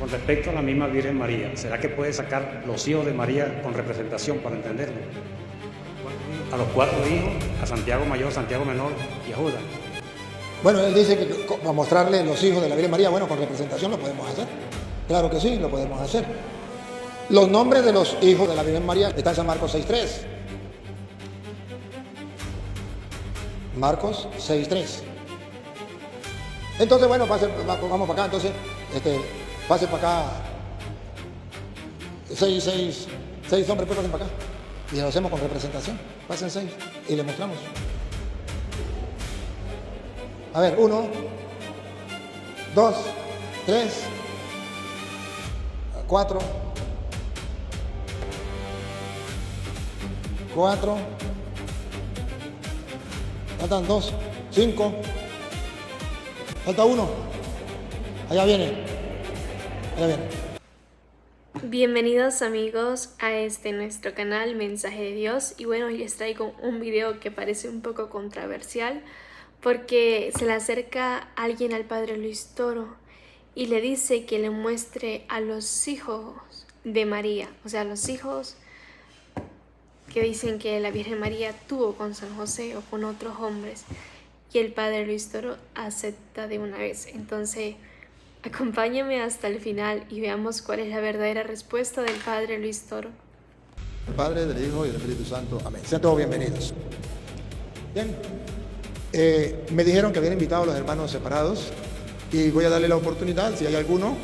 Con respecto a la misma Virgen María, ¿será que puede sacar los hijos de María con representación para entenderlo? A los 4 hijos, a Santiago Mayor, Santiago Menor y a Judas. Bueno, él dice que para mostrarle los hijos de la Virgen María, bueno, con representación lo podemos hacer. Claro que sí, lo podemos hacer. Los nombres de los hijos de la Virgen María están en San Marcos 6.3. Marcos 6.3. Entonces, bueno, vamos para acá, entonces, pase para acá. Seis hombres, pues pasen para acá. Y lo hacemos con representación. Pasen 6 y le mostramos. A ver, 1, 2, 3, 4, 4, faltan 2, 5, falta 1, allá viene. Bienvenidos amigos a nuestro canal Mensaje de Dios, y bueno, hoy les traigo un video que parece un poco controversial porque se le acerca alguien al Padre Luis Toro y le dice que le muestre a los hijos de María, o sea, los hijos que dicen que la Virgen María tuvo con San José o con otros hombres, y el Padre Luis Toro acepta de una vez. Entonces, acompáñame hasta el final y veamos cuál es la verdadera respuesta del Padre Luis Toro. El Padre, del Hijo y del Espíritu Santo. Amén. Sean todos bienvenidos. Bien. Me dijeron que habían invitado a los hermanos separados y voy a darle la oportunidad, si hay alguno,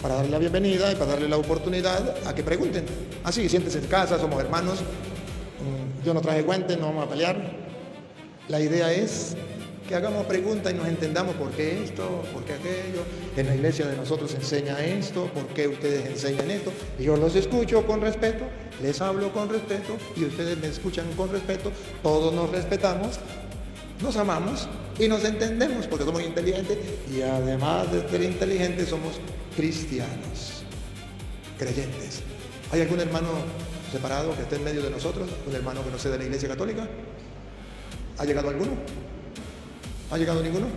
para darle la bienvenida y para darle la oportunidad a que pregunten. Así, siéntense en casa, somos hermanos. Yo no traje guantes, no vamos a pelear. La idea es que hagamos preguntas y nos entendamos por qué esto, por qué aquello. En la iglesia de nosotros se enseña esto, por qué ustedes enseñan esto. Y yo los escucho con respeto, les hablo con respeto y ustedes me escuchan con respeto. Todos nos respetamos, nos amamos y nos entendemos porque somos inteligentes, y además de ser inteligentes somos cristianos, creyentes. ¿Hay algún hermano separado que esté en medio de nosotros? ¿Un hermano que no sea de la Iglesia Católica? ¿Ha llegado alguno? ¿Ha llegado ninguno?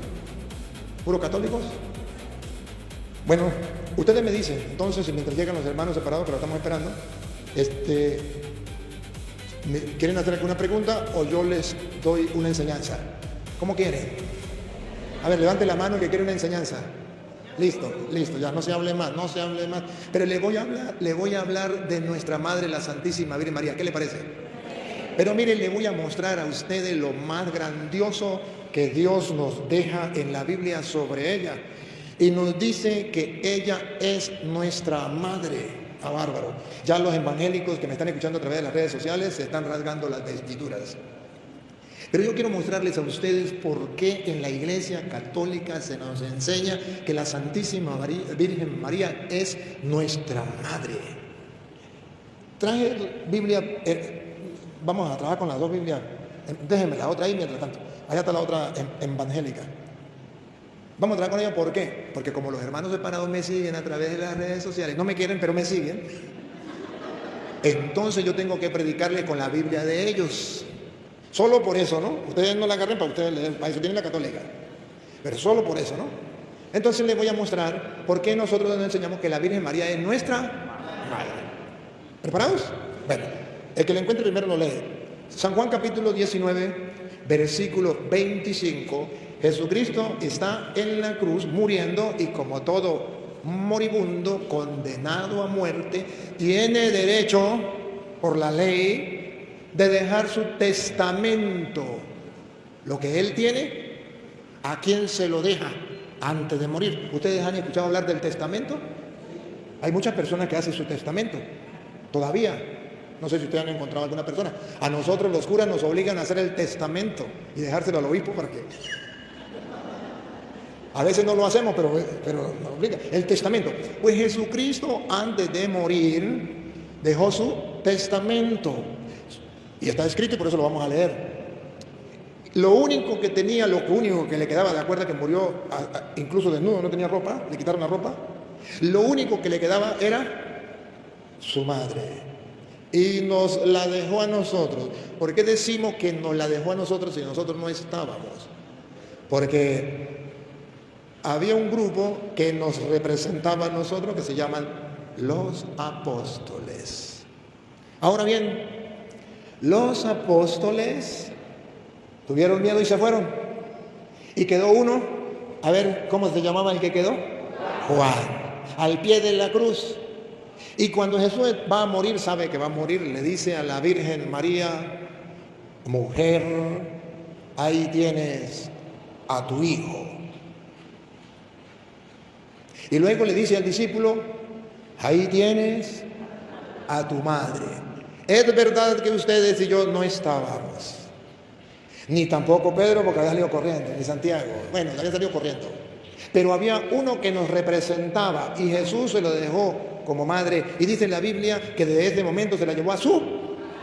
¿Puros católicos? Bueno, ustedes me dicen, entonces, mientras llegan los hermanos separados, que lo estamos esperando, ¿quieren hacer alguna pregunta o yo les doy una enseñanza? ¿Cómo quieren? A ver, levante la mano el que quiere una enseñanza. Listo, ya no se hable más. Pero le voy a hablar de nuestra Madre, la Santísima Virgen María. ¿Qué le parece? Pero miren, le voy a mostrar a ustedes lo más grandioso que Dios nos deja en la Biblia sobre ella. Y nos dice que ella es nuestra Madre. Ah, bárbaro. Ya los evangélicos que me están escuchando a través de las redes sociales se están rasgando las vestiduras. Pero yo quiero mostrarles a ustedes por qué en la Iglesia Católica se nos enseña que la Santísima Virgen María es nuestra Madre. Traje Biblia, vamos a trabajar con las dos Biblias. Déjenme la otra ahí mientras tanto. Allá está la otra evangélica. Vamos a trabajar con ella, ¿por qué? Porque como los hermanos separados me siguen a través de las redes sociales, no me quieren, pero me siguen, entonces yo tengo que predicarles con la Biblia de ellos. Solo por eso, ¿no? Ustedes no la agarren para ustedes leer, para eso tienen la católica. Pero solo por eso, ¿no? Entonces les voy a mostrar por qué nosotros nos enseñamos que la Virgen María es nuestra Madre. ¿Preparados? Bueno, el que lo encuentre primero lo lee. San Juan capítulo 19, versículo 25. Jesucristo está en la cruz muriendo y como todo moribundo condenado a muerte, tiene derecho por la ley de dejar su testamento. Lo que él tiene, ¿a quién se lo deja antes de morir? ¿Ustedes han escuchado hablar del testamento? Hay muchas personas que hacen su testamento todavía. No sé si ustedes han encontrado alguna persona. A nosotros los curas nos obligan a hacer el testamento y dejárselo al obispo para que... A veces no lo hacemos, pero nos obliga. El testamento. Pues Jesucristo antes de morir dejó su testamento. Y está escrito y por eso lo vamos a leer. Lo único que le quedaba, de acuerdo que murió incluso desnudo, no tenía ropa, le quitaron la ropa. Lo único que le quedaba era su madre. Y nos la dejó a nosotros. ¿Por qué decimos que nos la dejó a nosotros si nosotros no estábamos? Porque había un grupo que nos representaba a nosotros que se llaman los apóstoles. Ahora bien, los apóstoles tuvieron miedo y se fueron. Y quedó uno, a ver, ¿cómo se llamaba el que quedó? Juan, al pie de la cruz. Y cuando Jesús va a morir, sabe que va a morir, le dice a la Virgen María: mujer, ahí tienes a tu hijo. Y luego le dice al discípulo: ahí tienes a tu madre. Es verdad que ustedes y yo no estábamos, ni tampoco Pedro, porque había salido corriendo, ni Santiago, bueno, había salido corriendo, pero había uno que nos representaba y Jesús se lo dejó como madre, y dice en la Biblia que desde ese momento se la llevó a su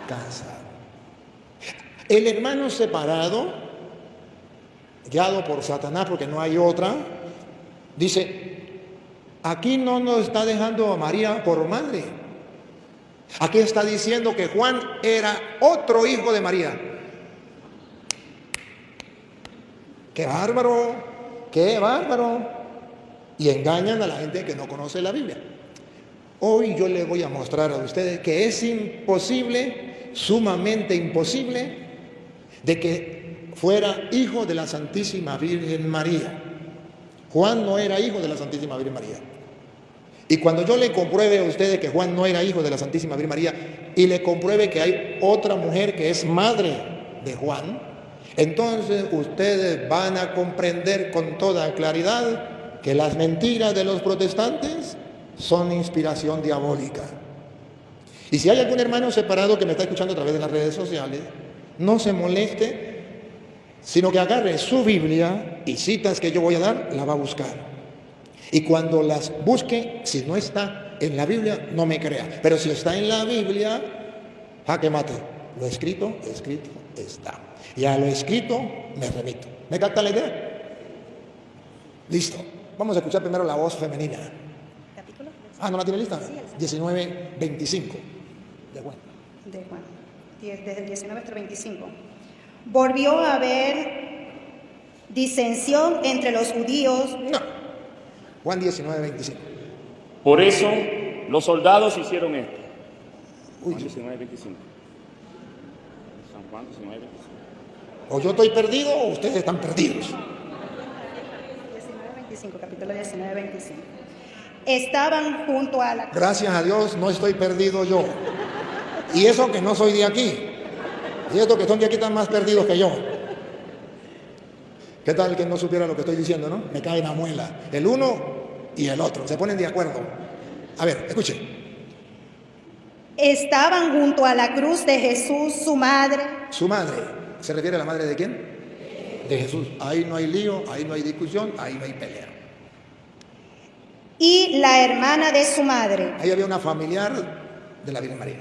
casa. El hermano separado, guiado por Satanás porque no hay otra, dice: aquí no nos está dejando a María por madre. Aquí está diciendo que Juan era otro hijo de María. ¡Qué bárbaro! ¡Qué bárbaro! Y engañan a la gente que no conoce la Biblia. Hoy yo les voy a mostrar a ustedes que es imposible, sumamente imposible, de que fuera hijo de la Santísima Virgen María. Juan no era hijo de la Santísima Virgen María. Y cuando yo le compruebe a ustedes que Juan no era hijo de la Santísima Virgen María, y le compruebe que hay otra mujer que es madre de Juan, entonces ustedes van a comprender con toda claridad que las mentiras de los protestantes son inspiración diabólica. Y si hay algún hermano separado que me está escuchando a través de las redes sociales, no se moleste, sino que agarre su Biblia y citas que yo voy a dar, la va a buscar. Y cuando las busque, si no está en la Biblia, no me crea. Pero si está en la Biblia, jaque mate. Lo escrito está. Y a lo escrito me remito. ¿Me capta la idea? Listo. Vamos a escuchar primero la voz femenina. ¿Capítulo? ¿No la tiene lista? Sí, 19:25 de Juan. De Juan, desde el 19 hasta el 25. Volvió a haber disensión entre los judíos. No. Juan 19:25. Por eso los soldados hicieron esto. Uy, Juan 19:25. San Juan 19:25. o yo estoy perdido o ustedes están perdidos. 19:25, capítulo 19:25. Estaban junto a la... Gracias a Dios no estoy perdido yo. Y eso que no soy de aquí. Y estos que son de aquí están más perdidos que yo. ¿Qué tal que no supiera lo que estoy diciendo, no? Me cae la muela. El uno y el otro. Se ponen de acuerdo. A ver, escuche. Estaban junto a la cruz de Jesús, su madre. Su madre. ¿Se refiere a la madre de quién? De Jesús. Ahí no hay lío, ahí no hay discusión, ahí no hay pelea. Y la hermana de su madre. Ahí había una familiar de la Virgen María.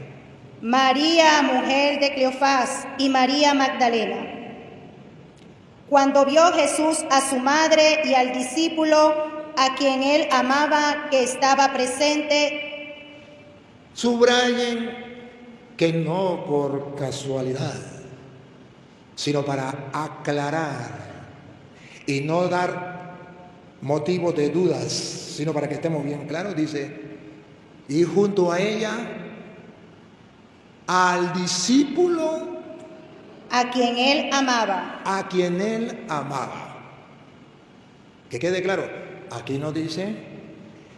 María, mujer de Cleofás, y María Magdalena. Cuando vio Jesús a su madre y al discípulo a quien él amaba que estaba presente, Subrayen que no por casualidad, sino para aclarar y no dar motivo de dudas, sino para que estemos bien claros, dice: y junto a ella, al discípulo a quien él amaba. a quien él amaba. Que quede claro, aquí nos dice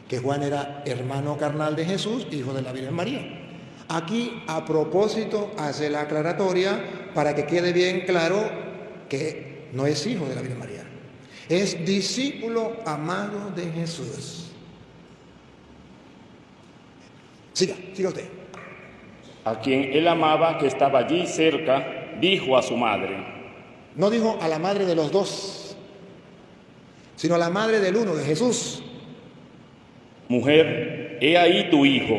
que Juan era hermano carnal de Jesús, hijo de la Virgen María. Aquí, a propósito, hace la aclaratoria para que quede bien claro que no es hijo de la Virgen María. Es discípulo amado de Jesús. Siga usted. A quien él amaba, que estaba allí cerca, dijo a su madre. No dijo a la madre de los dos, sino a la madre del uno, de Jesús. Mujer, he ahí tu hijo.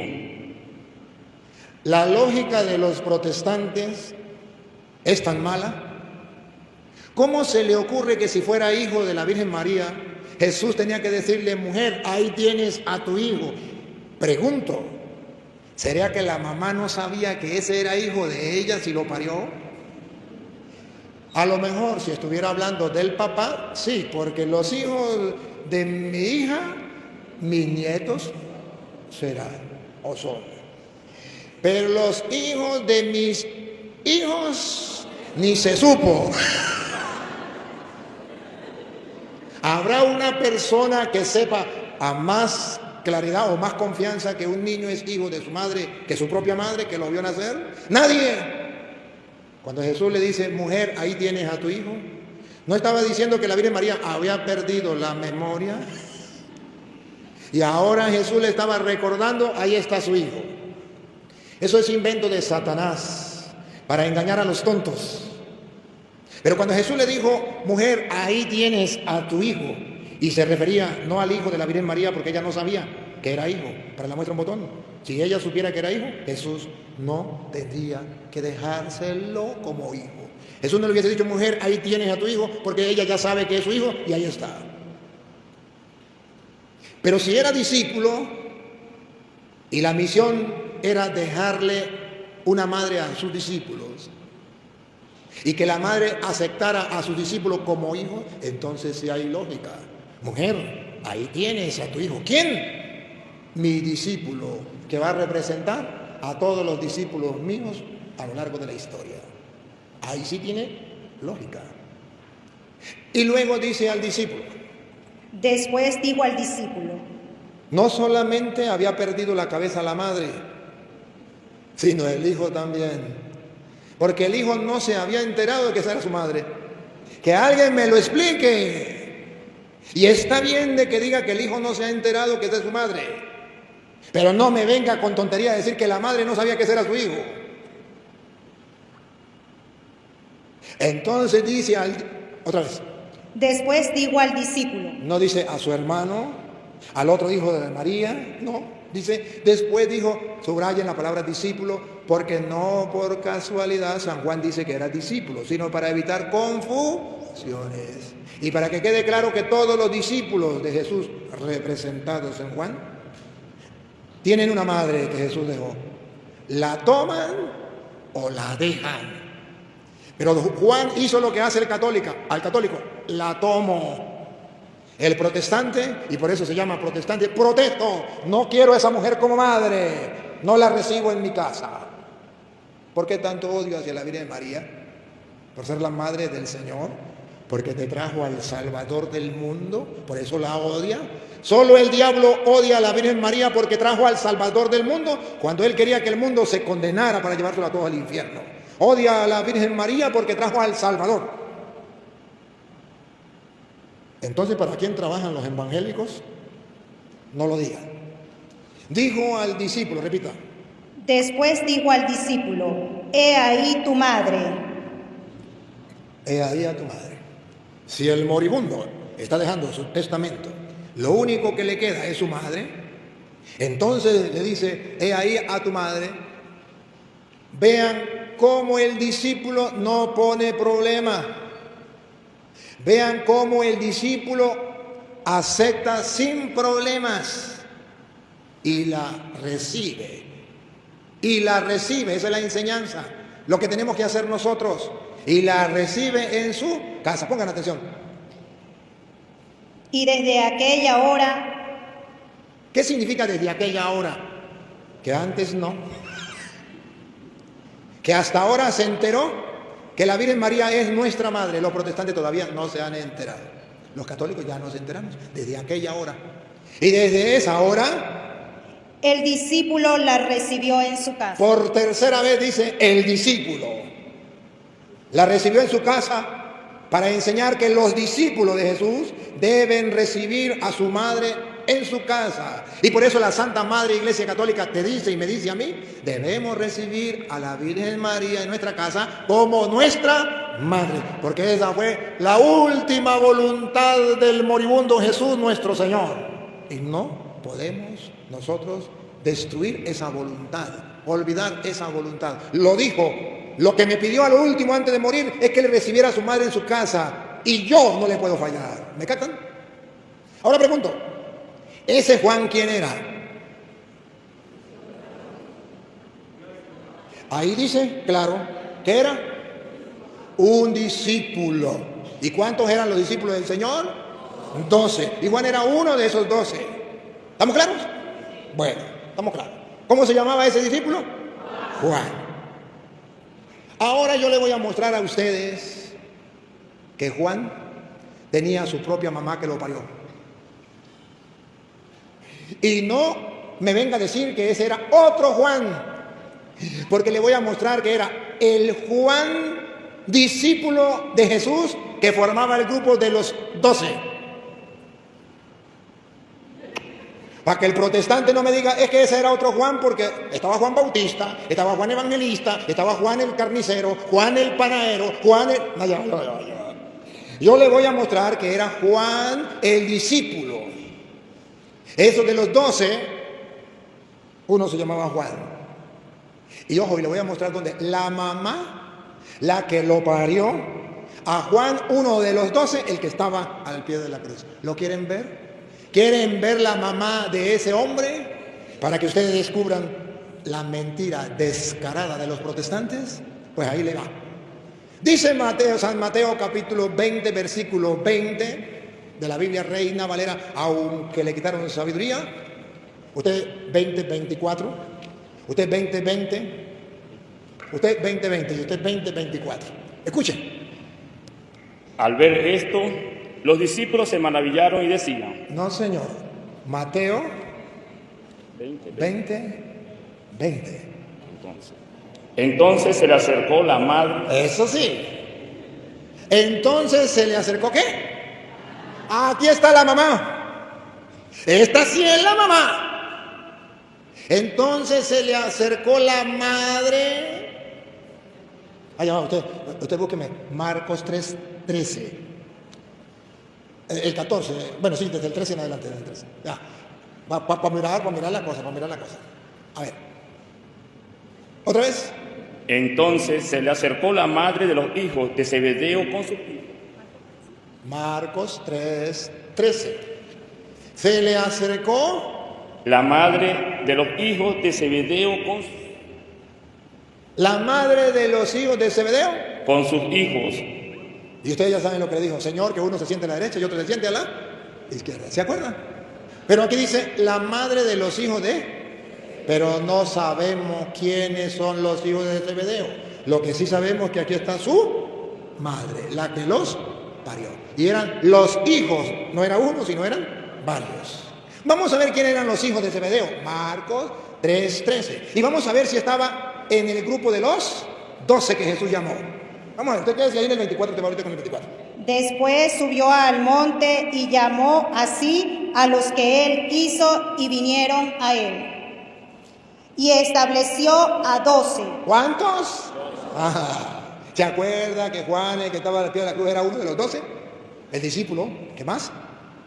La lógica de los protestantes es tan mala. ¿Cómo se le ocurre que si fuera hijo de la Virgen María, Jesús tenía que decirle: mujer, ahí tienes a tu hijo? Pregunto, ¿sería que la mamá no sabía que ese era hijo de ella si lo parió? A lo mejor si estuviera hablando del papá, sí, porque los hijos de mi hija, mis nietos serán o son. Pero los hijos de mis hijos ni se supo. Habrá una persona que sepa a más claridad o más confianza que un niño es hijo de su madre, que su propia madre que lo vio nacer. Nadie. Cuando Jesús le dice, mujer, ahí tienes a tu hijo, no estaba diciendo que la Virgen María había perdido la memoria y ahora Jesús le estaba recordando, ahí está su hijo. Eso es invento de Satanás para engañar a los tontos. Pero cuando Jesús le dijo, mujer, ahí tienes a tu hijo, y se refería no al hijo de la Virgen María porque ella no sabía que era hijo, para la muestra un botón. Si ella supiera que era hijo, Jesús no tendría que dejárselo como hijo. Jesús no le hubiese dicho, mujer, ahí tienes a tu hijo, porque ella ya sabe que es su hijo y ahí está. Pero si era discípulo y la misión era dejarle una madre a sus discípulos y que la madre aceptara a sus discípulos como hijos, entonces sí hay lógica. Mujer, ahí tienes a tu hijo. ¿Quién? Mi discípulo, que va a representar a todos los discípulos míos a lo largo de la historia. Ahí sí tiene lógica. Y luego dice al discípulo. Después dijo al discípulo. No solamente había perdido la cabeza la madre, sino el hijo también. Porque el hijo no se había enterado de que esa era su madre. Que alguien me lo explique. Y está bien de que diga que el hijo no se ha enterado que esa es su madre. Pero no me venga con tontería a decir que la madre no sabía que ese era su hijo. Entonces dice otra vez. Después dijo al discípulo. No dice a su hermano, al otro hijo de María, no. Dice, después dijo, subrayen la palabra discípulo, porque no por casualidad San Juan dice que era discípulo, sino para evitar confusiones. Y para que quede claro que todos los discípulos de Jesús representados en Juan tienen una madre que Jesús dejó. La toman o la dejan. Pero Juan hizo lo que hace al católico, la tomo. El protestante, y por eso se llama protestante, protesto, no quiero a esa mujer como madre, no la recibo en mi casa. ¿Por qué tanto odio hacia la Virgen María? Por ser la madre del Señor, porque te trajo al Salvador del mundo, por eso la odia. Solo el diablo odia a la Virgen María porque trajo al Salvador del mundo cuando él quería que el mundo se condenara para llevárselo a todos al infierno. Odia a la Virgen María porque trajo al Salvador. Entonces, ¿para quién trabajan los evangélicos? No lo digan. Dijo al discípulo, repita. Después dijo al discípulo, he ahí tu madre. He ahí a tu madre. Si el moribundo está dejando su testamento, lo único que le queda es su madre, entonces le dice, he ahí a tu madre. Vean cómo el discípulo no pone problema. Vean cómo el discípulo acepta sin problemas y la recibe. Y la recibe, esa es la enseñanza. Lo que tenemos que hacer nosotros. Y la recibe en su casa. Pongan atención. Y desde aquella hora. ¿Qué significa desde aquella hora? Que antes no. Que hasta ahora se enteró que la Virgen María es nuestra madre. Los protestantes todavía no se han enterado. Los católicos ya nos enteramos desde aquella hora. Y desde esa hora, el discípulo la recibió en su casa. Por tercera vez dice el discípulo. La recibió en su casa para enseñar que los discípulos de Jesús deben recibir a su madre en su casa. Y por eso la Santa Madre Iglesia Católica te dice y me dice a mí, debemos recibir a la Virgen María en nuestra casa como nuestra madre, porque esa fue la última voluntad del moribundo Jesús nuestro Señor. Y no podemos nosotros destruir esa voluntad, olvidar esa voluntad. Lo dijo, lo que me pidió a lo último antes de morir es que le recibiera a su madre en su casa, y yo no le puedo fallar. ¿Me captan? Ahora pregunto, ¿ese Juan quién era? Ahí dice, claro, que era un discípulo. ¿Y cuántos eran los discípulos del Señor? 12. Y Juan era uno de esos 12. ¿Estamos claros? Bueno, estamos claros. ¿Cómo se llamaba ese discípulo? Juan. Ahora yo le voy a mostrar a ustedes que Juan tenía a su propia mamá que lo parió. Y no me venga a decir que ese era otro Juan, porque le voy a mostrar que era el Juan discípulo de Jesús que formaba el grupo de los 12. Para que el protestante no me diga, es que ese era otro Juan, porque estaba Juan Bautista, estaba Juan Evangelista, estaba Juan el carnicero, Juan el panadero, Juan el... No, ya. Yo le voy a mostrar que era Juan el discípulo. Esos de los 12, uno se llamaba Juan. Y ojo, y le voy a mostrar donde la mamá, la que lo parió, a Juan, uno de los 12, el que estaba al pie de la cruz. ¿Lo quieren ver? ¿Quieren ver la mamá de ese hombre? Para que ustedes descubran la mentira descarada de los protestantes. Pues ahí le va. Dice San Mateo capítulo 20, versículo 20 de la Biblia Reina Valera, aunque le quitaron sabiduría. Usted 20, 24. Usted 20, 20. Usted 20, 20 y usted 20, 24. Escuchen. Al ver esto, los discípulos se maravillaron y decían. No, señor. Mateo 20, 20. Entonces se le acercó la madre. Eso sí. Entonces se le acercó, ¿qué? Aquí está la mamá. Esta sí es la mamá. Entonces se le acercó la madre. Allá va, usted búsqueme. Marcos 3, 13. El 14, bueno, sí, desde el 13 en adelante, desde el 13. Ya, para mirar la cosa, A ver. ¿Otra vez? Entonces se le acercó la madre de los hijos de Zebedeo con sus hijos. Marcos 3, 13. Se le acercó la madre de los hijos de Zebedeo con sus... La madre de los hijos de Zebedeo con sus hijos. Y ustedes ya saben lo que le dijo, Señor, que uno se siente a la derecha y otro se siente a la izquierda. ¿Se acuerdan? Pero aquí dice, la madre de los hijos de... Pero no sabemos quiénes son los hijos de Zebedeo. Lo que sí sabemos es que aquí está su madre, la que los parió. Y eran los hijos, no era uno, sino eran varios. Vamos a ver quiénes eran los hijos de Zebedeo. Marcos 3:13. Y vamos a ver si estaba en el grupo de los 12 que Jesús llamó. Vamos a ver, usted quédese ahí en el 24, te va ahorita con el 24. Después subió al monte y llamó así a los que él quiso y vinieron a él. Y estableció a 12. ¿Cuántos? ¿Se acuerda que Juan, el que estaba al pie de la cruz, era uno de los 12? El discípulo, ¿qué más?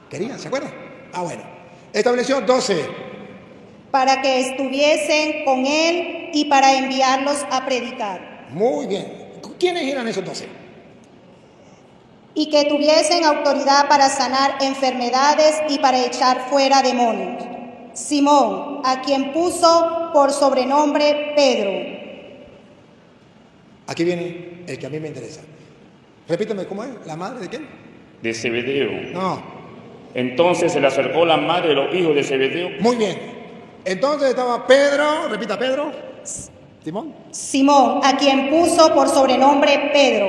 Quería, ¿se acuerda? Bueno. Estableció 12. Para que estuviesen con él y para enviarlos a predicar. Muy bien. ¿Quiénes eran esos 12? Y que tuviesen autoridad para sanar enfermedades y para echar fuera demonios. Simón, a quien puso por sobrenombre Pedro. Aquí viene el que a mí me interesa. Repítame, ¿cómo es? ¿La madre de quién? De Zebedeo. No. Entonces se le acercó la madre de los hijos de Zebedeo. Muy bien. Entonces estaba Pedro, repita Pedro. Simón. Simón, a quien puso por sobrenombre Pedro.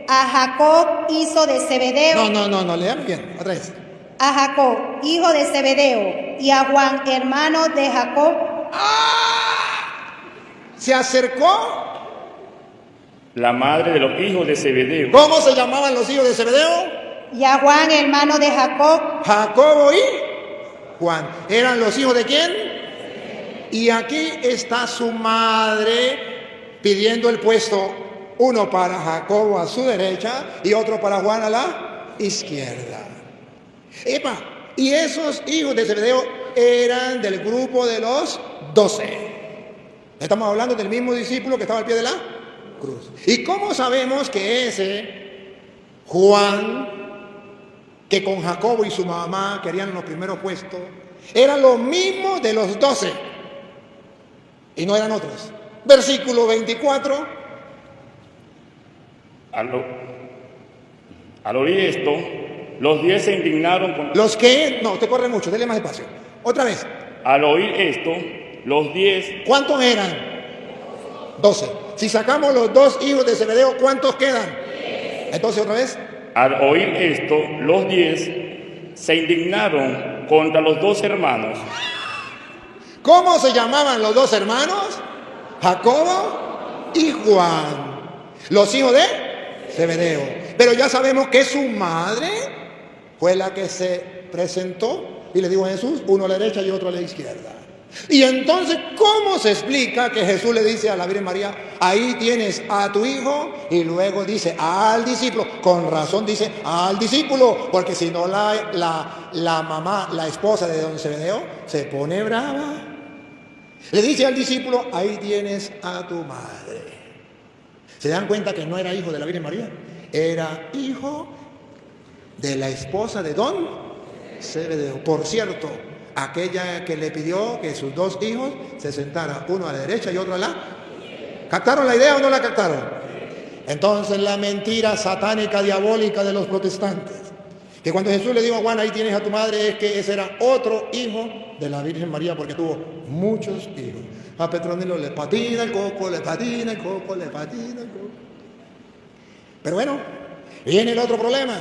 A Jacob, hijo de Zebedeo. No, lean bien, otra vez. A Jacob, hijo de Zebedeo, y a Juan, hermano de Jacob. Se acercó la madre de los hijos de Zebedeo. ¿Cómo se llamaban los hijos de Zebedeo? Y a Juan, hermano de Jacob. Jacobo y Juan. ¿Eran los hijos de quién? Y aquí está su madre pidiendo el puesto, uno para Jacobo a su derecha y otro para Juan a la izquierda. Epa, y esos hijos de Zebedeo eran del grupo de los 12. Estamos hablando del mismo discípulo que estaba al pie de la cruz. ¿Y cómo sabemos que ese Juan, que con Jacobo y su mamá querían los primeros puestos, eran los mismos de los 12 y no eran otros? Versículo 24. Al oír esto, los 10 se indignaron Los que, no, te corre mucho, dele más despacio. Otra vez, al oír esto, los 10 ¿cuántos eran? 12. Si sacamos los 2 hijos de Zebedeo, ¿cuántos quedan? Entonces, otra vez, Al oír esto, los 10 se indignaron contra los 2 hermanos. ¿cómo se llamaban los 2 hermanos? Jacobo y Juan, los hijos de Zebedeo. Pero ya sabemos que su madre fue la que se presentó y le dijo a Jesús, uno a la derecha y otro a la izquierda. Y entonces, ¿cómo se explica que Jesús le dice a la Virgen María, ahí tienes a tu hijo? Y luego dice al discípulo, con razón dice al discípulo, porque si no la mamá, la esposa de don Zebedeo, se pone brava. Le dice al discípulo, ahí tienes a tu madre. ¿Se dan cuenta que no era hijo de la Virgen María? Era hijo de la esposa de don Zebedeo. Por cierto, aquella que le pidió que sus 2 hijos se sentaran, uno a la derecha y otro a la... ¿Captaron la idea o no la captaron? Entonces la mentira satánica, diabólica de los protestantes, que cuando Jesús le dijo a Juan, ahí tienes a tu madre, es que ese era otro hijo de la Virgen María, porque tuvo muchos hijos. A Petronilo le patina el coco, le patina el coco, le patina el coco. Pero bueno, viene el otro problema.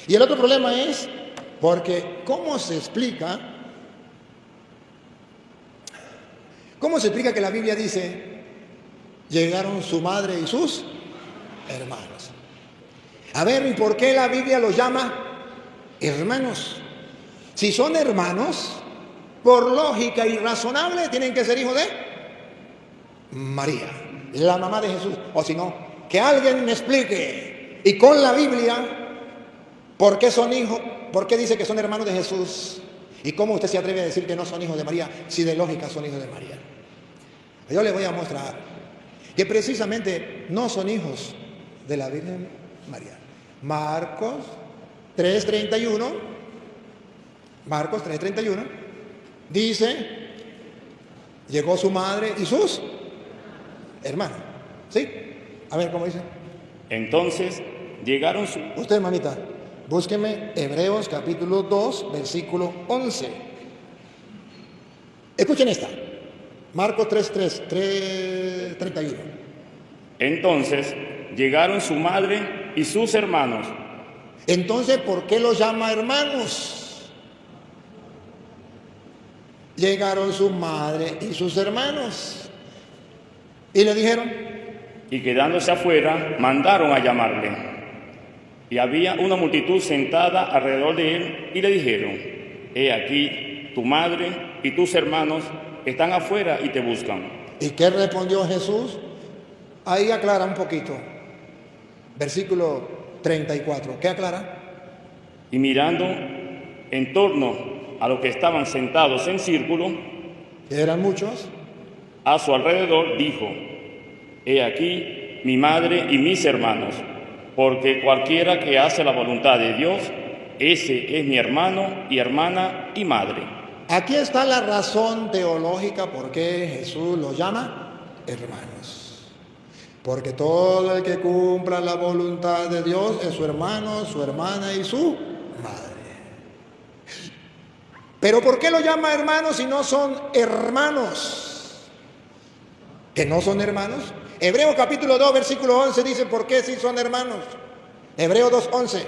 Y el otro problema es porque ¿cómo se explica que la Biblia dice llegaron su madre y sus hermanos? A ver, ¿y por qué la Biblia los llama hermanos? Si son hermanos, por lógica y razonable, tienen que ser hijos de María, la mamá de Jesús. O si no, que alguien me explique, y con la Biblia, ¿por qué son hijos? ¿Por qué dice que son hermanos de Jesús? ¿Y cómo usted se atreve a decir que no son hijos de María, si de lógica son hijos de María? Yo les voy a mostrar que precisamente no son hijos de la Virgen María. Marcos 3:31 dice, llegó su madre y sus hermanos. ¿Sí? A ver, ¿cómo dice? Entonces llegaron su... Usted, mamita, búsqueme Hebreos capítulo 2, versículo 11. Escuchen esta. Marcos 3:31. Entonces llegaron su madre y sus hermanos. Entonces, ¿por qué los llama hermanos? Llegaron su madre y sus hermanos. Y le dijeron. Y quedándose afuera, mandaron a llamarle. Y había una multitud sentada alrededor de él, y le dijeron, he aquí, tu madre y tus hermanos están afuera y te buscan. ¿Y qué respondió Jesús? Ahí aclara un poquito. Versículo 34. ¿Qué aclara? Y mirando en torno a los que estaban sentados en círculo, eran muchos, a su alrededor dijo, he aquí mi madre y mis hermanos, porque cualquiera que hace la voluntad de Dios, ese es mi hermano y hermana y madre. Aquí está la razón teológica por qué Jesús los llama hermanos. Porque todo el que cumpla la voluntad de Dios es su hermano, su hermana y su madre. Pero ¿por qué lo llama hermanos si no son hermanos? ¿Que no son hermanos? Hebreos capítulo 2, versículo 11 dice ¿por qué sí son hermanos? Hebreos 2:11.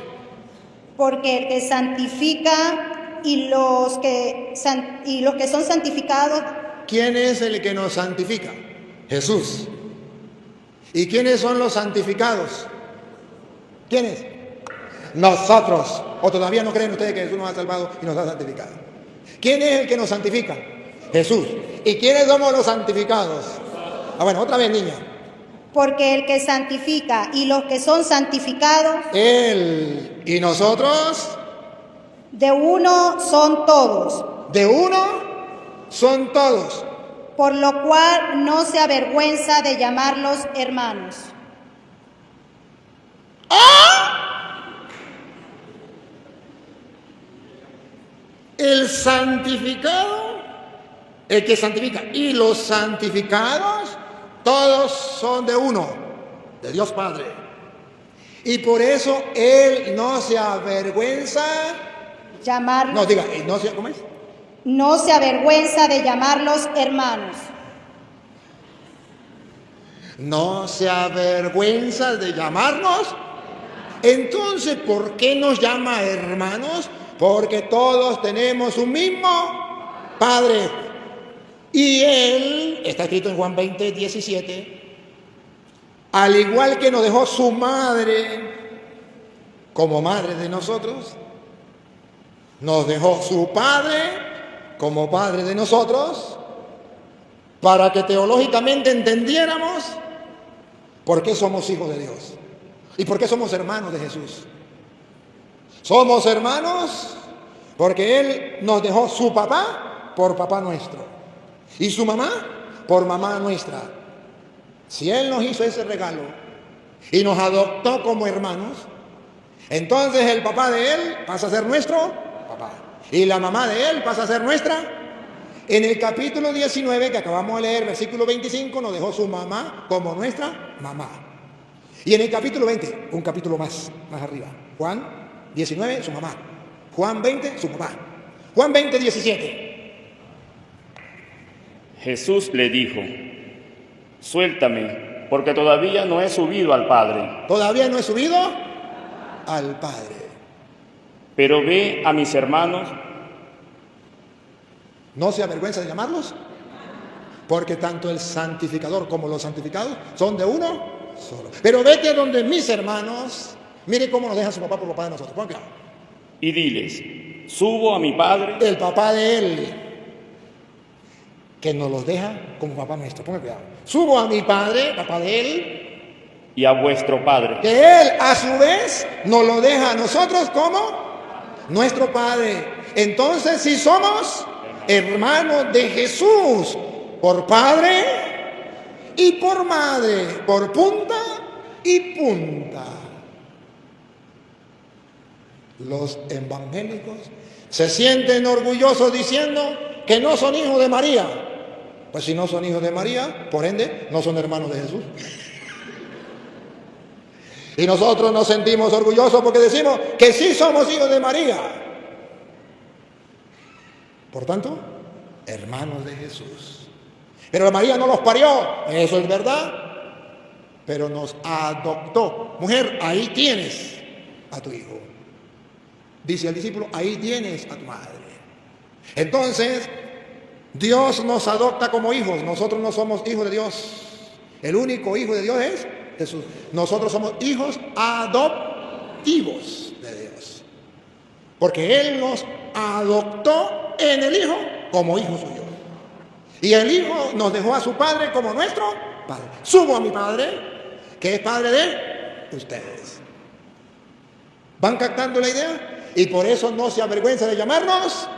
Porque el que santifica y los que son santificados. ¿Quién es el que nos santifica? Jesús. ¿Y quiénes son los santificados? ¿Quiénes? Nosotros. ¿O todavía no creen ustedes que Jesús nos ha salvado y nos ha santificado? ¿Quién es el que nos santifica? Jesús. ¿Y quiénes somos los santificados? Bueno, otra vez, niña. Porque el que santifica y los que son santificados. Él. ¿Y nosotros? De uno son todos. De uno son todos. Por lo cual no se avergüenza de llamarlos hermanos. ¡Ah! El santificado, el que santifica, y los santificados, todos son de uno, de Dios Padre. Y por eso Él no se avergüenza. llamarlos, No, diga, no se, ¿cómo es? no se avergüenza de llamarlos hermanos. No se avergüenza de llamarnos. Entonces, ¿por qué nos llama hermanos? Porque todos tenemos un mismo Padre. Y Él, está escrito en Juan 20, 17, al igual que nos dejó su madre como madre de nosotros, nos dejó su Padre como Padre de nosotros, para que teológicamente entendiéramos por qué somos hijos de Dios y por qué somos hermanos de Jesús. Somos hermanos porque Él nos dejó su papá por papá nuestro y su mamá por mamá nuestra. Si Él nos hizo ese regalo y nos adoptó como hermanos, entonces el papá de Él pasa a ser nuestro papá y la mamá de Él pasa a ser nuestra. En el capítulo 19 que acabamos de leer, versículo 25, nos dejó su mamá como nuestra mamá. Y en el capítulo 20, un capítulo más arriba, Juan 19, su mamá. Juan 20, su papá. Juan 20, 17. Jesús le dijo: suéltame, porque todavía no he subido al Padre. Todavía no he subido al Padre. Pero ve a mis hermanos. ¿No se avergüenza de llamarlos? Porque tanto el santificador como los santificados son de uno solo. Pero vete a donde mis hermanos, mire cómo nos deja su papá por papá de nosotros. Pon cuidado. Y diles: subo a mi Padre. El papá de Él, que nos los deja como papá nuestro. Ponga cuidado. Subo a mi Padre, papá de Él, Y a vuestro Padre. que Él a su vez nos lo deja a nosotros como nuestro Padre. Entonces, si somos hermanos de Jesús por padre y por madre, por punta y punta. Los evangélicos se sienten orgullosos diciendo que no son hijos de María. Pues si no son hijos de María, por ende, no son hermanos de Jesús. Y nosotros nos sentimos orgullosos porque decimos que sí somos hijos de María. Por tanto, hermanos de Jesús. Pero María no los parió, eso es verdad, pero nos adoptó. Mujer, ahí tienes a tu hijo. Dice al discípulo, ahí tienes a tu madre. Entonces, Dios nos adopta como hijos. Nosotros no somos hijos de Dios. El único hijo de Dios es Jesús. Nosotros somos hijos adoptivos de Dios. Porque Él nos adoptó en el Hijo como hijo suyo. Y el Hijo nos dejó a su Padre como nuestro Padre. Subo a mi Padre, que es Padre de ustedes. ¿Van captando la idea? Y por eso no se avergüenza de llamarnos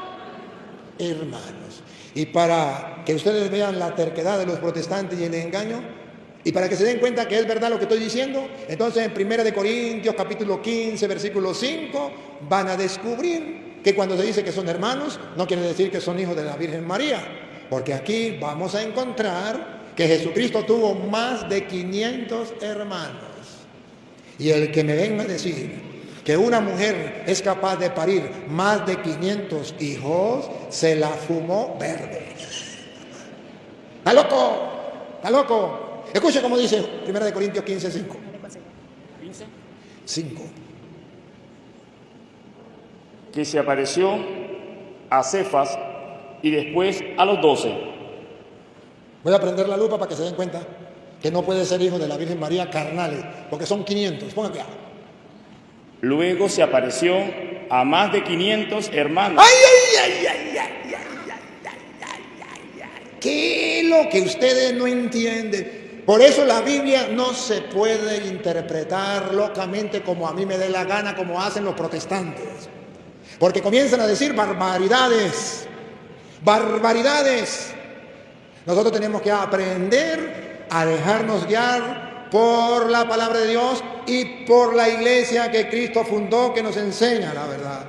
hermanos. Y para que ustedes vean la terquedad de los protestantes y el engaño, y para que se den cuenta que es verdad lo que estoy diciendo, entonces en 1 Corintios capítulo 15, versículo 5, van a descubrir que cuando se dice que son hermanos, no quiere decir que son hijos de la Virgen María, porque aquí vamos a encontrar que Jesucristo tuvo más de 500 hermanos. Y el que me venga a decir que una mujer es capaz de parir más de 500 hijos, se la fumó verde. ¡Está loco! ¡Está loco! Escuche cómo dice 1 Corintios 15, 5. 5. Que se apareció a Cefas y después a los 12. Voy a prender la lupa para que se den cuenta que no puede ser hijo de la Virgen María carnales, porque son 500. Pongan cuidado. Luego se apareció a más de 500 hermanos. ¡Ay, ay, ay, ay, ay, ay, ay, ay, ay! ¿Qué es lo que ustedes no entienden? Por eso la Biblia no se puede interpretar locamente como a mí me dé la gana, como hacen los protestantes. Porque comienzan a decir barbaridades. Barbaridades. Nosotros tenemos que aprender a dejarnos guiar por la palabra de Dios y por la iglesia que Cristo fundó, que nos enseña la verdad.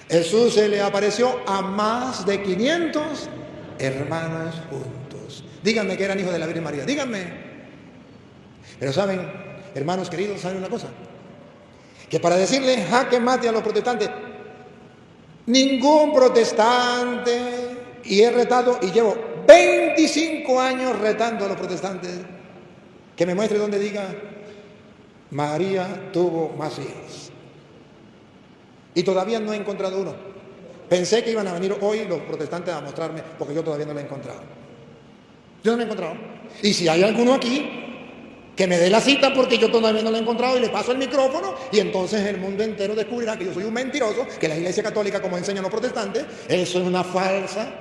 Jesús se le apareció a más de 500 hermanos juntos. Díganme que eran hijos de la Virgen María, díganme. Pero saben, Hermanos queridos, ¿saben una cosa? Que para decirle jaque mate a los protestantes, ningún protestante, y he retado y llevo 25 años retando a los protestantes, que me muestre donde diga María tuvo más hijos. Y todavía no he encontrado uno. Pensé que iban a venir hoy los protestantes a mostrarme, porque yo todavía no lo he encontrado. Yo no lo he encontrado. Y si hay alguno aquí, que me dé la cita, porque yo todavía no lo he encontrado, y le paso el micrófono, y entonces el mundo entero descubrirá que yo soy un mentiroso, que la Iglesia Católica, como enseñan los protestantes, eso es una falsa,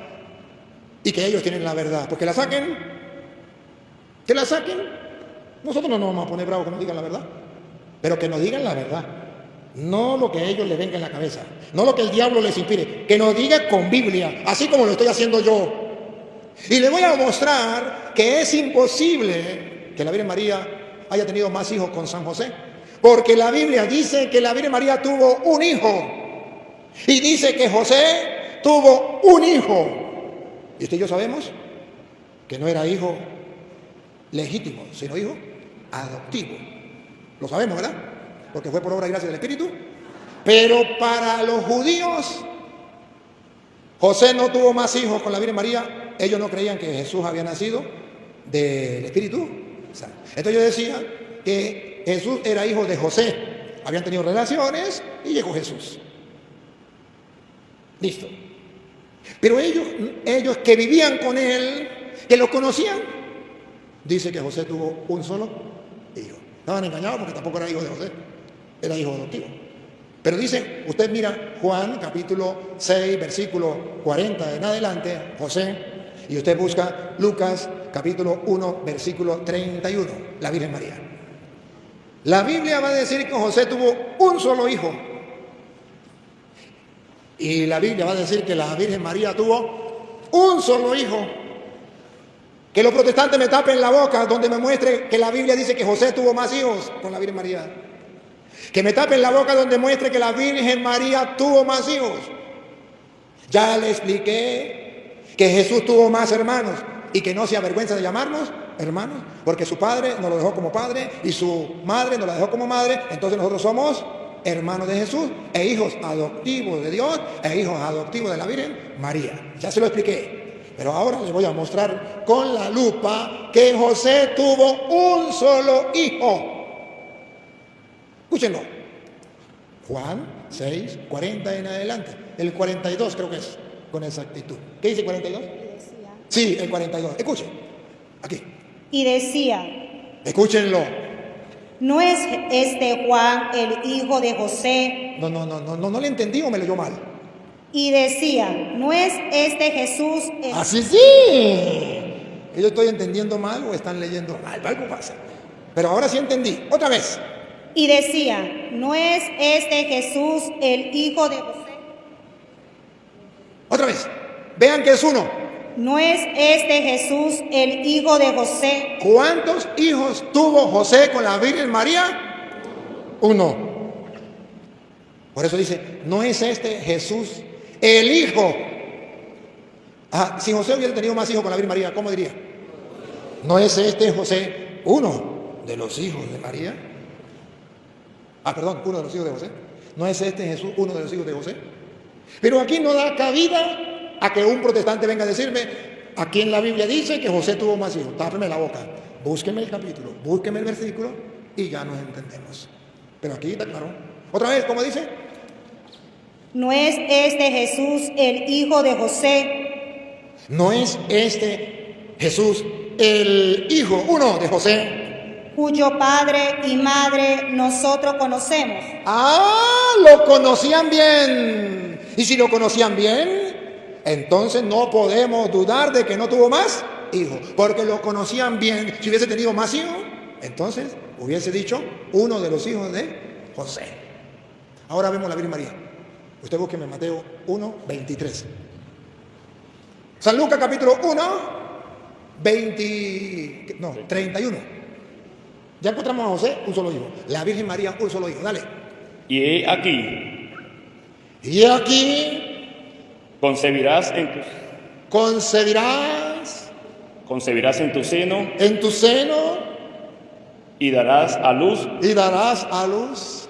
y que ellos tienen la verdad. Pues que la saquen. Que la saquen. Nosotros no nos vamos a poner bravos que nos digan la verdad, pero que nos digan la verdad. No lo que a ellos les venga en la cabeza, no lo que el diablo les inspire, que nos diga con Biblia, así como lo estoy haciendo yo. Y le voy a mostrar que es imposible que la Virgen María haya tenido más hijos con San José, porque la Biblia dice que la Virgen María tuvo un hijo, y dice que José tuvo un hijo, y usted y yo sabemos que no era hijo legítimo, sino hijo adoptivo. Lo sabemos, ¿verdad? Porque fue por obra y gracia del Espíritu. Pero para los judíos, José no tuvo más hijos con la Virgen María. Ellos no creían que Jesús había nacido del Espíritu Santo. Entonces yo decía que Jesús era hijo de José. Habían tenido relaciones y llegó Jesús. Listo. Pero ellos que vivían con él, que lo conocían, dice que José tuvo un solo hijo. Estaban engañados porque tampoco era hijo de José, era hijo adoptivo. Pero dice, usted mira Juan capítulo 6, versículo 40 en adelante, José, y usted busca Lucas capítulo 1, versículo 31, la Virgen María. La Biblia va a decir que José tuvo un solo hijo. Y la Biblia va a decir que la Virgen María tuvo un solo hijo. Que los protestantes me tapen la boca donde me muestre que la Biblia dice que José tuvo más hijos con la Virgen María. Que me tapen la boca donde muestre que la Virgen María tuvo más hijos. Ya le expliqué que Jesús tuvo más hermanos y que no se avergüenza de llamarnos hermanos, porque su padre nos lo dejó como padre y su madre nos la dejó como madre. Entonces nosotros somos hermanos de Jesús e hijos adoptivos de Dios e hijos adoptivos de la Virgen María. Ya se lo expliqué. Pero ahora les voy a mostrar con la lupa que José tuvo un solo hijo. Escúchenlo. Juan 6, 40 en adelante. El 42 creo que es, con exactitud. ¿Qué dice 42? Sí, el 42. Escuchen. Aquí. Y decía, escúchenlo. ¿no es este Juan el hijo de José? No le entendí o me leyó mal. Y decía, ¿no es este Jesús el... ¡Así sí! ¿Yo estoy entendiendo mal o están leyendo mal? Algo pasa. Pero ahora sí entendí. Otra vez. Y decía, ¿no es este Jesús el hijo de José? Otra vez. Vean que es uno. ¿No es este Jesús el hijo de José? ¿Cuántos hijos tuvo José con la Virgen María? Uno. Por eso dice, ¿no es este Jesús el hijo? Si José hubiera tenido más hijos con la Virgen María, ¿cómo diría? ¿No es este José uno de los hijos de María? Perdón, uno de los hijos de José. ¿No es este Jesús uno de los hijos de José? Pero aquí no da cabida a que un protestante venga a decirme, aquí en la Biblia dice que José tuvo más hijos. Tápeme la boca, búsqueme el capítulo, búsqueme el versículo y ya nos entendemos. Pero aquí está claro. Otra vez, ¿cómo dice? ¿No es este Jesús el hijo de José? ¿No es este Jesús el hijo uno de José? Cuyo padre y madre nosotros conocemos. Lo conocían bien. Y si lo conocían bien, entonces no podemos dudar de que no tuvo más hijos, porque lo conocían bien. Si hubiese tenido más hijos, entonces hubiese dicho uno de los hijos de José. Ahora vemos la Virgen María. Usted búsqueme Mateo 1, 23. San Lucas capítulo 1, 31. Ya encontramos a José, un solo hijo. La Virgen María, un solo hijo. Dale. Y he aquí, concebirás concebirás en tu seno en tu seno y darás a luz y darás a luz.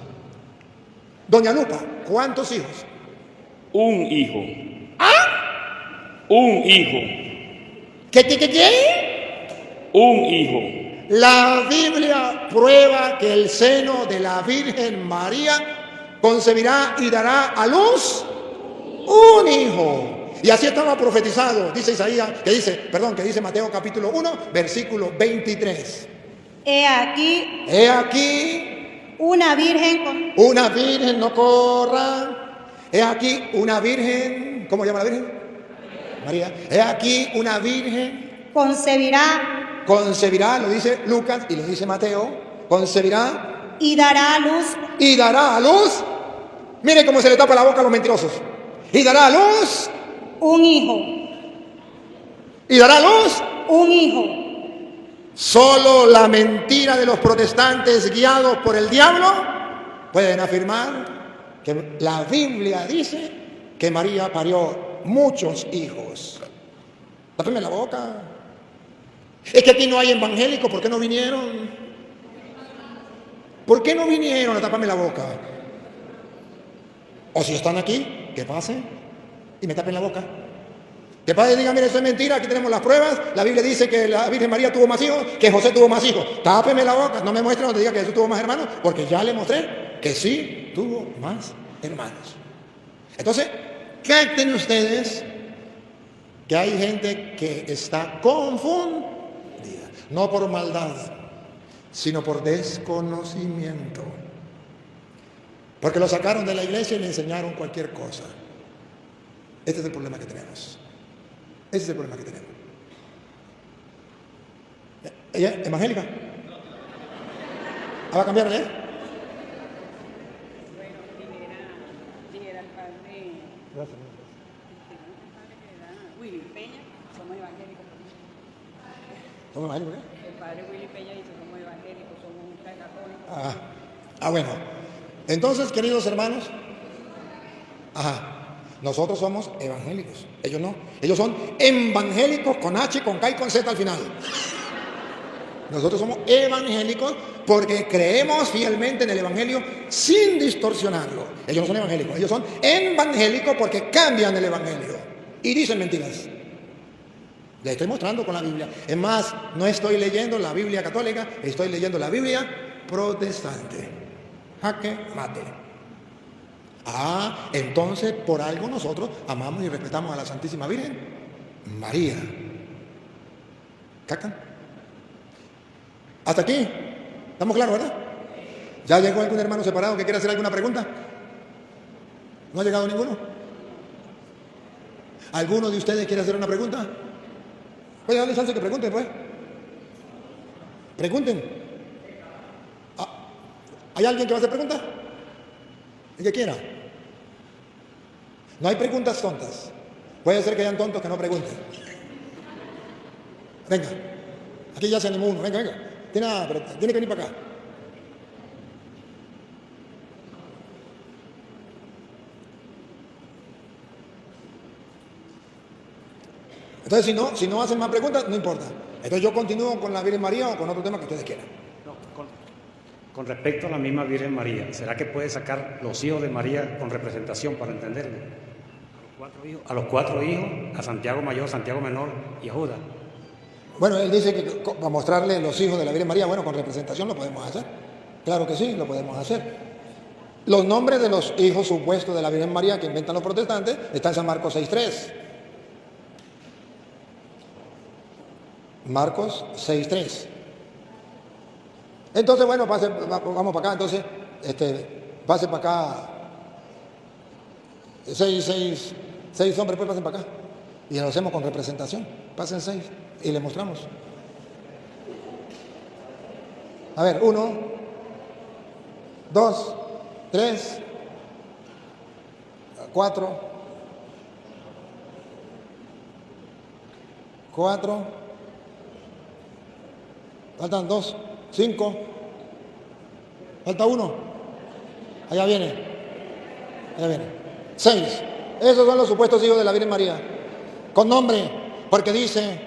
Doña Lupa, ¿cuántos hijos? un hijo. Un hijo. ¿Qué? Un hijo. La Biblia prueba que el seno de la Virgen María concebirá y dará a luz un hijo. Y así estaba profetizado, dice Isaías, que dice Mateo capítulo 1, versículo 23. He aquí He aquí una virgen con... una virgen, no corra. He aquí una virgen, ¿cómo llama la virgen? María. He aquí una virgen concebirá, lo dice Lucas y lo dice Mateo, concebirá y dará a luz y dará a luz. Mire cómo se le tapa la boca a los mentirosos. Y dará a luz. un hijo. Y dará a luz. Un hijo. Solo la mentira de los protestantes guiados por el diablo pueden afirmar que la Biblia dice que María parió muchos hijos. Tápeme la boca. Es que aquí no hay evangélicos, ¿por qué no vinieron? ¿Por qué no vinieron a taparme la boca? O si están aquí, que pasen y me tapen la boca. Que padre diga, mire, eso es mentira, aquí tenemos las pruebas. La Biblia dice que la Virgen María tuvo más hijos, que José tuvo más hijos. Tápeme la boca, no me muestre donde diga que Jesús tuvo más hermanos, porque ya le mostré que sí tuvo más hermanos. Entonces, capten ustedes que hay gente que está confundida, no por maldad, sino por desconocimiento. Porque lo sacaron de la iglesia y le enseñaron cualquier cosa. Este es el problema que tenemos. Ese es el problema que tenemos. ¿Ella es evangélica? ¿Va a cambiar de él? Bueno, dijera el padre. Gracias. Willy Peña, somos evangélicos. ¿Somos evangélicos qué? El padre Willy Peña dice, somos evangélicos, somos católicos. Bueno. Entonces, queridos hermanos, nosotros somos evangélicos. Ellos no. Ellos son evangélicos con H, con K y con Z al final. Nosotros somos evangélicos porque creemos fielmente en el evangelio sin distorsionarlo. Ellos no son evangélicos. Ellos son evangélicos porque cambian el evangelio y dicen mentiras. Les estoy mostrando con la Biblia. Es más, no estoy leyendo la Biblia católica, estoy leyendo la Biblia protestante. Jaque mate. Entonces por algo nosotros amamos y respetamos a la Santísima Virgen María. ¿Cacan? Hasta aquí. ¿Estamos claros, verdad? ¿Ya llegó algún hermano separado que quiera hacer alguna pregunta? ¿No ha llegado ninguno? ¿Alguno de ustedes quiere hacer una pregunta? Voy a darle chance que pregunten, pues. Pregunten. ¿Hay alguien que va a hacer preguntas? El que quiera. No hay preguntas tontas. Puede ser que hayan tontos que no pregunten. Venga. Aquí ya se animó uno. Venga. Tiene que venir para acá. Entonces, si no hacen más preguntas, no importa. Entonces yo continúo con la Virgen María o con otro tema que ustedes quieran. Con respecto a la misma Virgen María, ¿será que puede sacar los hijos de María con representación para entenderlo? A los cuatro hijos, a Santiago Mayor, Santiago Menor y a Judas. Bueno, él dice que para mostrarle los hijos de la Virgen María, bueno, con representación lo podemos hacer. Claro que sí, lo podemos hacer. Los nombres de los hijos supuestos de la Virgen María que inventan los protestantes están en San Marcos 6.3. Marcos 6.3. Entonces, bueno, vamos para acá. Entonces, pase para acá. Seis hombres, pues pasen para acá. Y lo hacemos con representación. Pasen 6 y le mostramos. A ver, 1, 2, 3, 4, 4. Faltan 2, 5. Falta 1. Allá viene. 6. Esos son los supuestos hijos de la Virgen María. Con nombre, porque dice,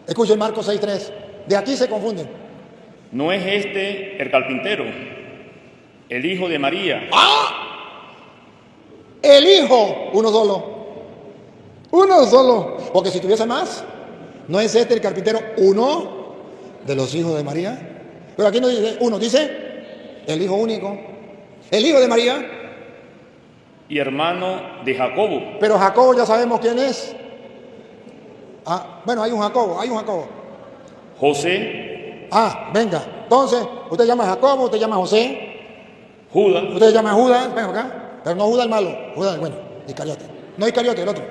escuchen Marcos 6.3. De aquí se confunden. ¿no es este el carpintero, el hijo de María? El hijo, uno solo, porque si tuviese más, ¿no es este el carpintero uno de los hijos de María? Pero aquí no dice uno, dice el hijo único, el hijo de María. Y hermano de Jacobo. Pero Jacobo ya sabemos quién es. Bueno, hay un Jacobo. José. Venga, entonces, usted llama Jacobo, usted llama José, Judas. usted llama Judas, venga acá, pero no Judas el malo, Judas el bueno, Iscariote. No Iscariote, el otro.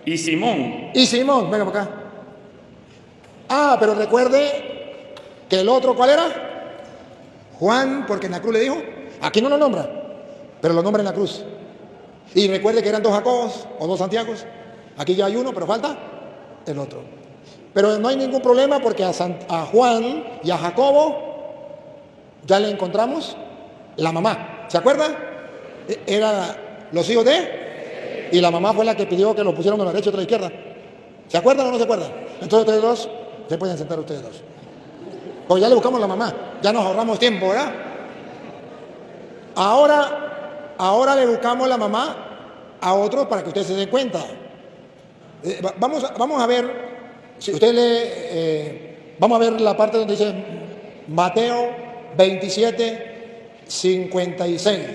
Y Simón. Y Simón, venga para acá. Pero recuerde que el otro, ¿cuál era? Juan, porque en la cruz le dijo, aquí no lo nombra, pero lo nombra en la cruz. Y recuerde que eran 2 Jacobos o 2 Santiagos. Aquí ya hay uno, pero falta el otro. Pero no hay ningún problema porque a Juan y a Jacobo ya le encontramos la mamá. ¿Se acuerdan? Eran los hijos de... Y la mamá fue la que pidió que lo pusieran a la derecha y otra a la izquierda. ¿Se acuerdan o no se acuerdan? Entonces ustedes dos, se pueden sentar ustedes dos. Pues ya le buscamos la mamá. Ya nos ahorramos tiempo, ¿verdad? Ahora le buscamos la mamá a otros para que ustedes se den cuenta. Vamos a ver, si usted lee, vamos a ver la parte donde dice Mateo 27, 56.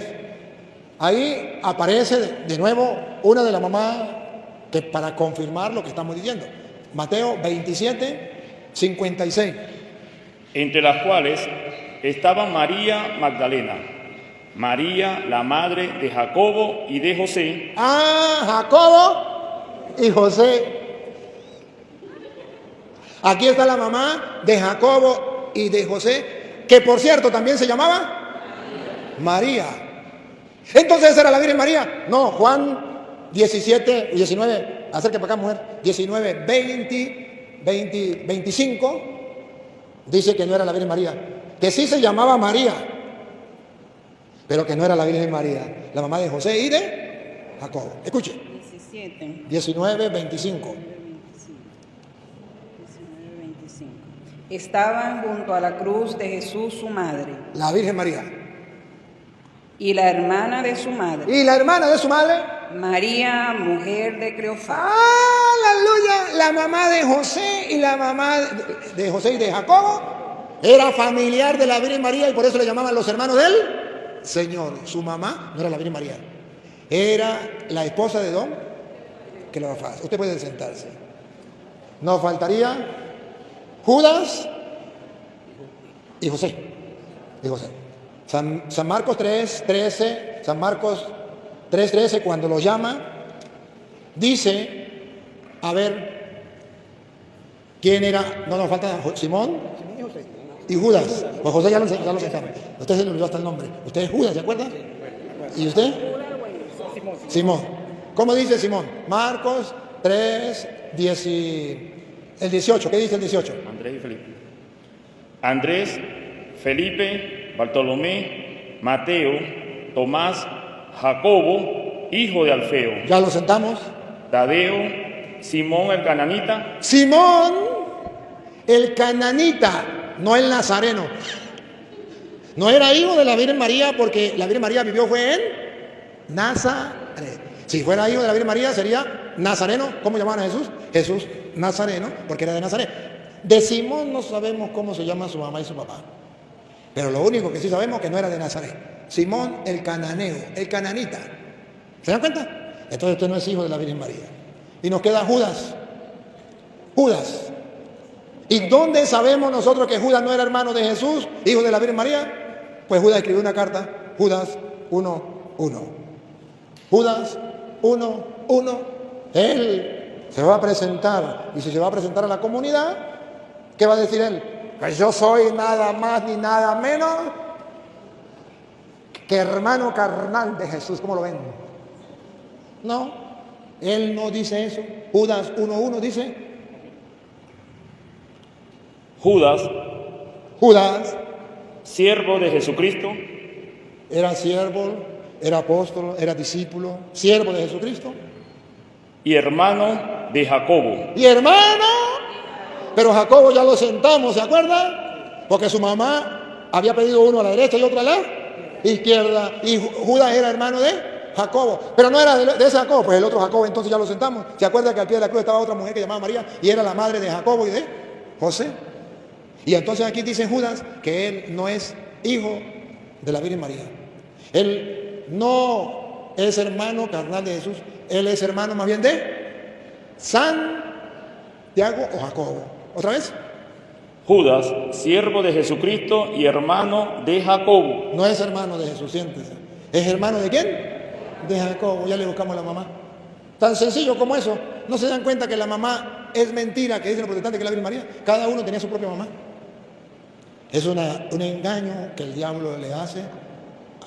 Ahí aparece de nuevo una de las mamás que para confirmar lo que estamos diciendo. Mateo 27, 56. Entre las cuales estaba María Magdalena, María, la madre de Jacobo y de José. Jacobo y José. Aquí está la mamá de Jacobo y de José, que por cierto también se llamaba María. Entonces ¿esa era la Virgen María? No, Juan 19, acerque para acá mujer, 19, 25, dice que no era la Virgen María, que sí se llamaba María, pero que no era la Virgen María, la mamá de José y de Jacobo. Escuche. 19, 25. Estaban junto a la cruz de Jesús su madre. La Virgen María. Y la hermana de su madre. ¿Y la hermana de su madre? María, mujer de Cleofás. ¡Aleluya! La mamá de José y la mamá de José y de Jacobo era familiar de la Virgen María y por eso le llamaban los hermanos del Señor. Su mamá no era la Virgen María, era la esposa de don Cleofás. Usted puede sentarse. Nos faltaría Judas y José. San Marcos 3:13, San Marcos 3:13, cuando lo llama, dice, a ver, ¿quién era? No nos falta Simón y Judas. Pues José ya lo sacamos. Usted se le olvidó hasta el nombre. Usted es Judas, ¿se acuerda? ¿Y usted? Simón. ¿Cómo dice Simón? Marcos 3, el 18. ¿Qué dice el 18? Andrés, Felipe, Bartolomé, Mateo, Tomás, Jacobo, hijo de Alfeo. Ya lo sentamos. Tadeo, Simón el cananita. Simón el cananita, no el nazareno. No era hijo de la Virgen María porque la Virgen María fue en Nazaret. Si fuera hijo de la Virgen María sería nazareno. ¿Cómo llamaban a Jesús? Jesús Nazareno, porque era de Nazaret. De Simón no sabemos cómo se llaman su mamá y su papá. Pero lo único que sí sabemos es que no era de Nazaret. Simón el cananeo, el cananita. ¿Se dan cuenta? Entonces usted no es hijo de la Virgen María. Y nos queda Judas. Judas. ¿Y dónde sabemos nosotros que Judas no era hermano de Jesús, hijo de la Virgen María? Pues Judas escribió una carta, Judas 1:1. Judas 1:1. Él se va a presentar, y si se va a presentar a la comunidad, ¿qué va a decir él? Pues yo soy nada más ni nada menos que hermano carnal de Jesús. ¿Cómo lo ven? No, él no dice eso. Judas 1:1 dice. Judas, siervo de Jesucristo, era siervo, era apóstol, era discípulo, siervo de Jesucristo. Y hermano de Jacobo. Y hermano, pero Jacobo ya lo sentamos, ¿se acuerda? Porque su mamá había pedido uno a la derecha y otro a la izquierda. Y Judas era hermano de Jacobo. Pero no era de ese Jacobo, pues el otro Jacobo, entonces ya lo sentamos. ¿Se acuerda que al pie de la cruz estaba otra mujer que llamaba María y era la madre de Jacobo y de José? Y entonces aquí dice Judas que él no es hijo de la Virgen María. Él no es hermano carnal de Jesús. Él es hermano más bien de Santiago o Jacobo. ¿Otra vez? Judas, siervo de Jesucristo y hermano de Jacobo. No es hermano de Jesús, siéntese. ¿Es hermano de quién? De Jacobo. Ya le buscamos a la mamá. Tan sencillo como eso. ¿No se dan cuenta que la mamá es mentira, que dicen los protestantes que es la Virgen María? Cada uno tenía su propia mamá. Es un engaño que el diablo le hace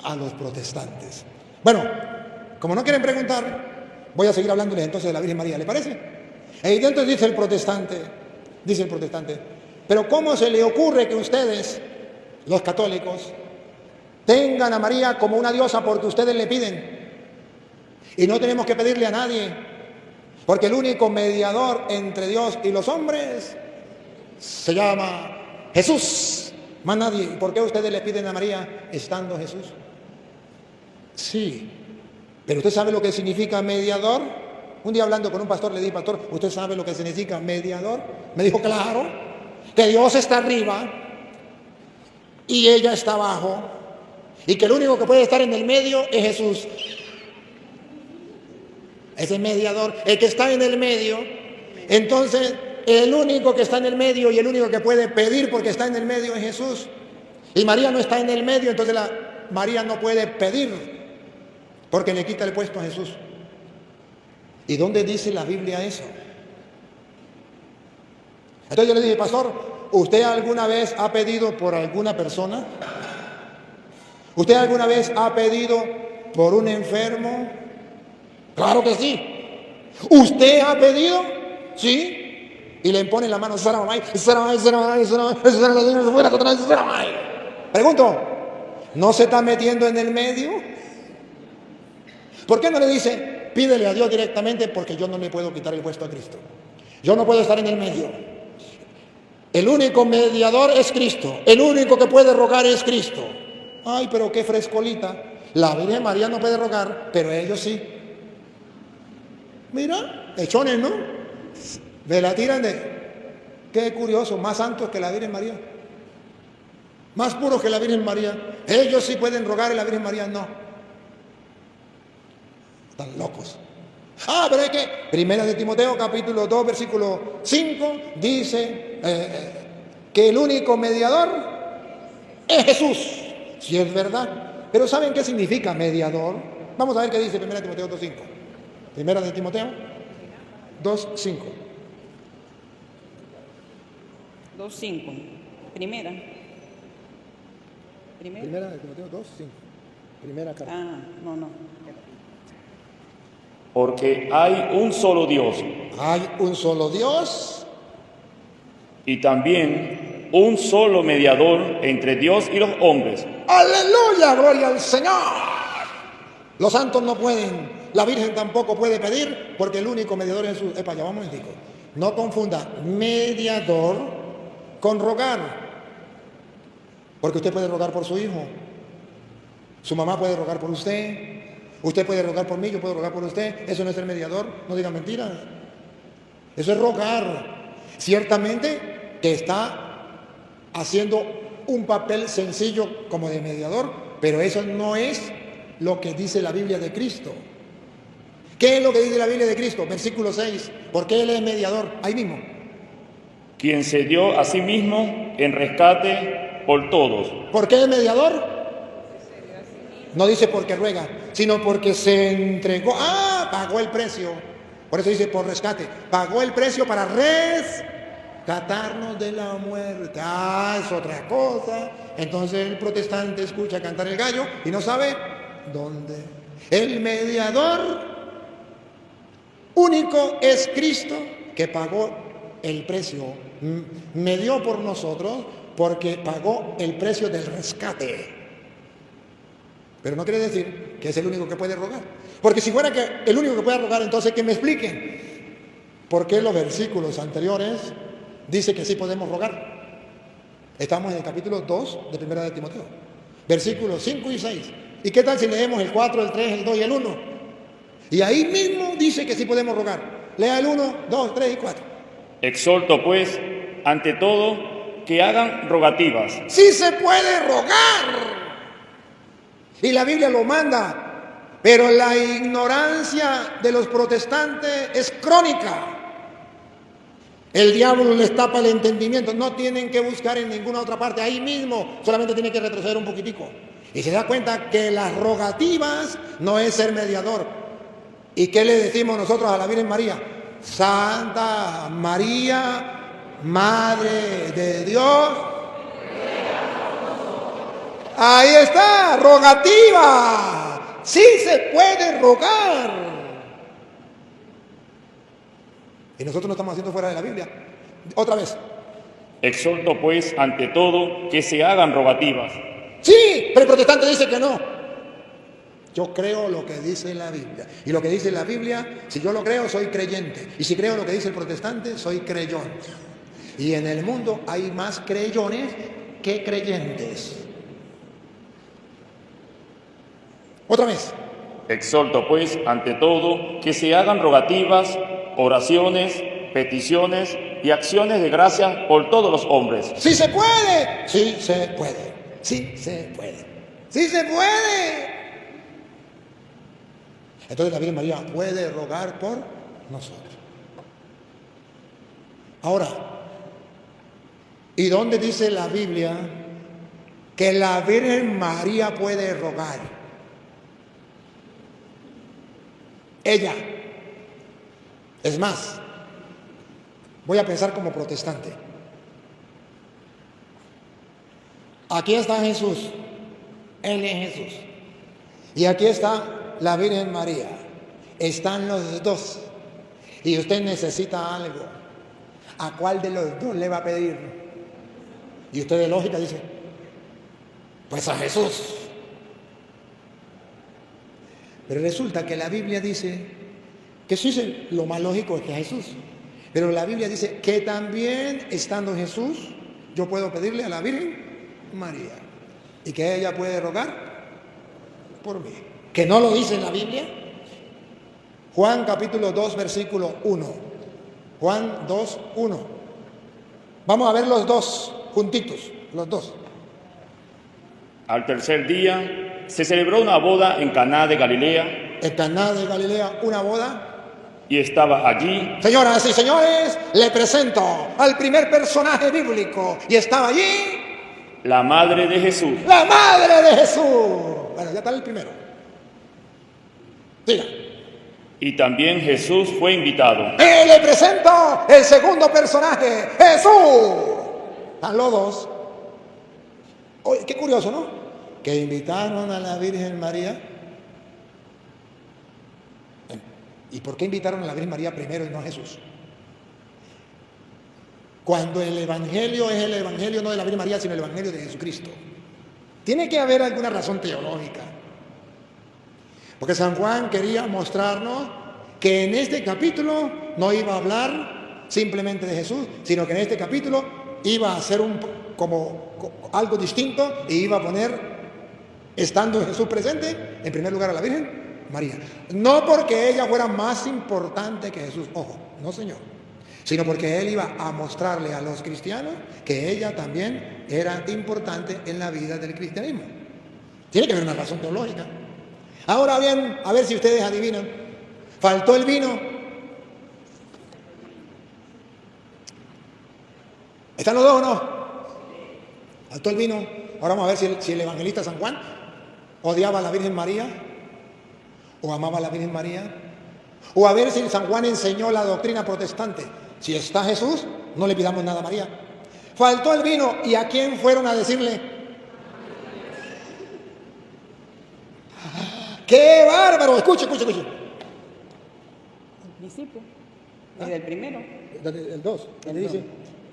a los protestantes. Bueno, como no quieren preguntar, voy a seguir hablándoles entonces de la Virgen María, ¿le parece? Y entonces dice el protestante, pero ¿cómo se le ocurre que ustedes, los católicos, tengan a María como una diosa porque ustedes le piden? Y no tenemos que pedirle a nadie, porque el único mediador entre Dios y los hombres se llama Jesús. Más nadie. ¿Y por qué ustedes le piden a María estando Jesús? Sí, pero ¿usted sabe lo que significa mediador? Un día hablando con un pastor le dije, pastor, ¿usted sabe lo que significa mediador? Me dijo, claro, que Dios está arriba y ella está abajo y que el único que puede estar en el medio es Jesús. Ese mediador, el que está en el medio. Entonces, el único que está en el medio y el único que puede pedir porque está en el medio es Jesús. Y María no está en el medio, entonces María no puede pedir porque le quita el puesto a Jesús. ¿Y dónde dice la Biblia eso? Entonces yo le dije, pastor, ¿usted alguna vez ha pedido por alguna persona? ¿Usted alguna vez ha pedido por un enfermo? Claro que sí. ¿Usted ha pedido? Sí. Y le impone la mano, pregunto, ¿no se está metiendo en el medio? ¿Por qué no le dice, pídele a Dios directamente? Porque yo no le puedo quitar el puesto a Cristo. Yo no puedo estar en el medio. El único mediador es Cristo. El único que puede rogar es Cristo. Ay, pero qué frescolita. La Virgen María no puede rogar, pero ellos sí. Mira, hechones, ¿no? Me la tiran de... Qué curioso, más santos que la Virgen María. Más puros que la Virgen María. Ellos sí pueden rogar y la Virgen María no. Están locos. Pero es que Primera de Timoteo, capítulo 2, versículo 5, dice que el único mediador es Jesús. Si es verdad. Pero ¿saben qué significa mediador? Vamos a ver qué dice Primera de Timoteo 2.5. Primera de Timoteo 2.5. 2:5. Primera de Timoteo 2.5. Primera carta. No. Porque hay un solo Dios. Hay un solo Dios. Y también un solo mediador entre Dios y los hombres. ¡Aleluya! ¡Gloria al Señor! Los santos no pueden, la Virgen tampoco puede pedir, porque el único mediador es Jesús. Ya vamos un momentico. No confunda mediador con rogar. Porque usted puede rogar por su hijo. Su mamá puede rogar por usted. Usted puede rogar por mí, yo puedo rogar por usted. Eso no es ser mediador, no digan mentiras. Eso es rogar. Ciertamente que está haciendo un papel sencillo como de mediador, pero eso no es lo que dice la Biblia de Cristo. ¿Qué es lo que dice la Biblia de Cristo? Versículo 6. Porque Él es mediador. Ahí mismo. Quien se dio a sí mismo en rescate por todos. ¿Por qué es mediador? No dice porque ruega, sino porque se entregó. Pagó el precio. Por eso dice por rescate. Pagó el precio para rescatarnos de la muerte. Es otra cosa. Entonces el protestante escucha cantar el gallo y no sabe dónde. El mediador único es Cristo, que pagó el precio. Me dio por nosotros porque pagó el precio del rescate. Pero no quiere decir que es el único que puede rogar. Porque si fuera que el único que puede rogar, entonces que me expliquen por qué los versículos anteriores dice que sí podemos rogar. Estamos en el capítulo 2 de Primera de Timoteo, versículos 5 y 6. ¿Y qué tal si leemos el 4, el 3, el 2 y el 1? Y ahí mismo dice que sí podemos rogar. Lea el 1, 2, 3 y 4. Exhorto, pues, ante todo, que hagan rogativas. Sí se puede rogar. Y la Biblia lo manda. Pero la ignorancia de los protestantes es crónica. El diablo les tapa el entendimiento. No tienen que buscar en ninguna otra parte. Ahí mismo solamente tienen que retroceder un poquitico. Y se da cuenta que las rogativas no es ser mediador. ¿Y qué le decimos nosotros a la Virgen María? Santa María, Madre de Dios. Ahí está, rogativa. Sí se puede rogar. Y nosotros no estamos haciendo fuera de la Biblia. Otra vez. Exhorto, pues, ante todo, que se hagan rogativas. Sí, pero el protestante dice que no. Yo creo lo que dice la Biblia. Y lo que dice la Biblia, si yo lo creo, soy creyente. Y si creo lo que dice el protestante, soy creyón. Y en el mundo hay más creyones que creyentes. Otra vez. Exhorto, pues, ante todo, que se hagan rogativas, oraciones, peticiones y acciones de gracias por todos los hombres. ¡Sí se puede! Sí se puede. Sí se puede. Sí se puede. Entonces la Virgen María puede rogar por nosotros. Ahora, ¿y dónde dice la Biblia que la Virgen María puede rogar? Ella. Es más, voy a pensar como protestante. Aquí está Jesús. Él es Jesús. Y aquí está la Virgen María. Están los dos. Y usted necesita algo. ¿A cuál de los dos le va a pedir? Y usted de lógica dice, pues a Jesús. Pero resulta que la Biblia dice que sí, lo más lógico es que a Jesús. Pero la Biblia dice que también estando Jesús, yo puedo pedirle a la Virgen María. Y que ella puede rogar por mí. ¿Que no lo dice en la Biblia? Juan capítulo 2, versículo 1. Juan 2, 1. Vamos a ver los dos juntitos, los dos. Al tercer día se celebró una boda en Caná de Galilea. En Caná de Galilea, una boda. Y estaba allí. Señoras y señores, le presento al primer personaje bíblico. Y estaba allí la madre de Jesús. ¡La madre de Jesús! Bueno, ya está el primero. Siga. Y también Jesús fue invitado. Y le presento el segundo personaje, Jesús. Están los dos. Oye, qué curioso, ¿no? Que invitaron a la Virgen María. ¿Y por qué invitaron a la Virgen María primero y no a Jesús? Cuando el Evangelio es el Evangelio no de la Virgen María, sino el Evangelio de Jesucristo. Tiene que haber alguna razón teológica. Porque San Juan quería mostrarnos que en este capítulo no iba a hablar simplemente de Jesús, sino que en este capítulo iba a hacer como algo distinto y iba a poner, estando Jesús presente, en primer lugar a la Virgen María. No porque ella fuera más importante que Jesús, ojo, no señor, sino porque él iba a mostrarle a los cristianos que ella también era importante en la vida del cristianismo. Tiene que haber una razón teológica. Ahora bien, a ver si ustedes adivinan. ¿Faltó el vino? ¿Están los dos o no? ¿Faltó el vino? Ahora vamos a ver si el evangelista San Juan odiaba a la Virgen María o amaba a la Virgen María. O a ver si San Juan enseñó la doctrina protestante. Si está Jesús, no le pidamos nada a María. Faltó el vino, ¿y a quién fueron a decirle? ¡Qué bárbaro! Escuche. El principio. Desde el primero. El 2. ¿Qué dice?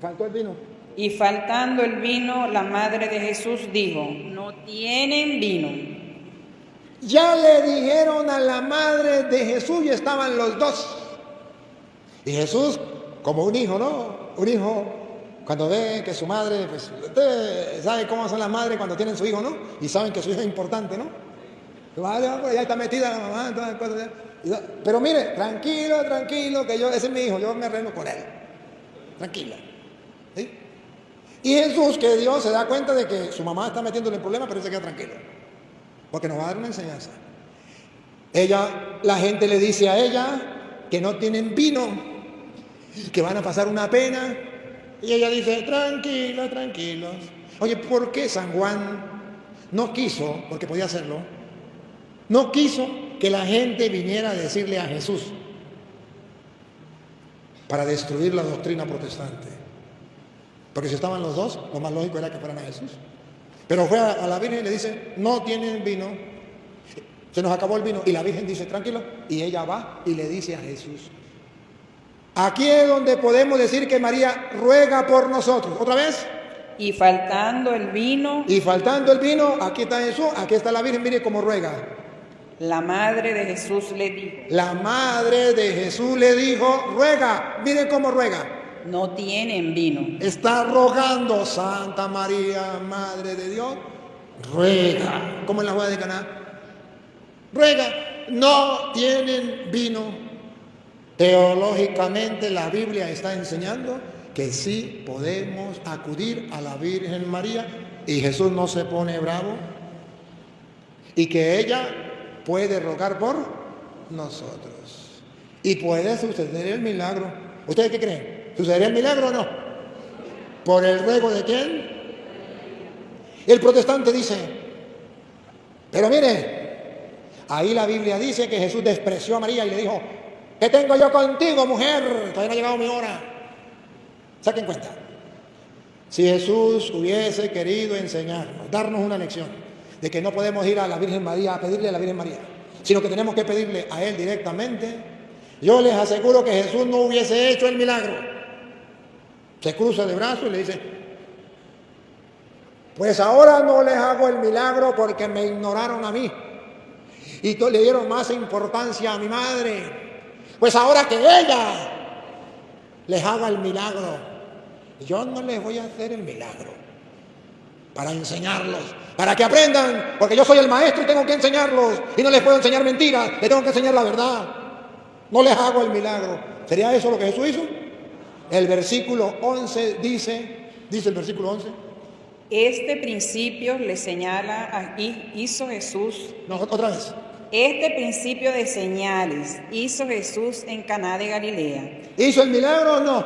Faltó el vino. Y faltando el vino, la madre de Jesús dijo, no tienen vino. Ya le dijeron a la madre de Jesús y estaban los dos. Y Jesús, como un hijo, ¿no? Un hijo Cuando ve que su madre, pues usted sabe cómo son las madres cuando tienen su hijo, ¿no? Y saben que su hijo es importante, ¿no? Su madre, pues, ya está metida la mamá, todas las cosas. Pero mire, tranquilo, tranquilo, que ese es mi hijo, yo me arreglo con él. Tranquila. ¿Sí? Y Jesús, que Dios se da cuenta de que su mamá está metiéndole en problemas, pero él se queda tranquilo. Porque nos va a dar una enseñanza. La gente le dice a ella que no tienen vino, que van a pasar una pena. Y ella dice, tranquila, tranquilos. Oye, ¿por qué San Juan no quiso, porque podía hacerlo, no quiso que la gente viniera a decirle a Jesús para destruir la doctrina protestante? Porque si estaban los dos, lo más lógico era que fueran a Jesús. Pero fue a la Virgen y le dice, no tienen vino, se nos acabó el vino. Y la Virgen dice, tranquilo, y ella va y le dice a Jesús. Aquí es donde podemos decir que María ruega por nosotros. ¿Otra vez? Y faltando el vino. Y faltando el vino, aquí está Jesús, aquí está la Virgen, mire cómo ruega. La madre de Jesús le dijo. La madre de Jesús le dijo, ruega, mire cómo ruega. No tienen vino. Está rogando, Santa María, Madre de Dios, ruega. ¿Cómo en la boda de Caná? Ruega, no tienen vino. Teológicamente la Biblia está enseñando que sí podemos acudir a la Virgen María y Jesús no se pone bravo y que ella puede rogar por nosotros y puede suceder el milagro. ¿Ustedes qué creen? ¿Sucedería el milagro o no? ¿Por el ruego de quién? El protestante dice, pero mire, ahí la Biblia dice que Jesús despreció a María y le dijo, ¿qué tengo yo contigo, mujer? Todavía no ha llegado mi hora. Saquen cuenta. Si Jesús hubiese querido enseñarnos, darnos una lección de que no podemos ir a la Virgen María a pedirle a la Virgen María, sino que tenemos que pedirle a Él directamente, yo les aseguro que Jesús no hubiese hecho el milagro. Se cruza de brazos y le dice, pues ahora no les hago el milagro porque me ignoraron a mí y le dieron más importancia a mi madre. Pues ahora que ella les haga el milagro, yo no les voy a hacer el milagro para enseñarlos, para que aprendan, porque yo soy el maestro y tengo que enseñarlos y no les puedo enseñar mentiras, les tengo que enseñar la verdad. No les hago el milagro. ¿Sería eso lo que Jesús hizo? El versículo 11 dice el versículo 11. Este principio le señala, hizo Jesús. No, otra vez. Este principio de señales hizo Jesús en Caná de Galilea. ¿Hizo el milagro o no?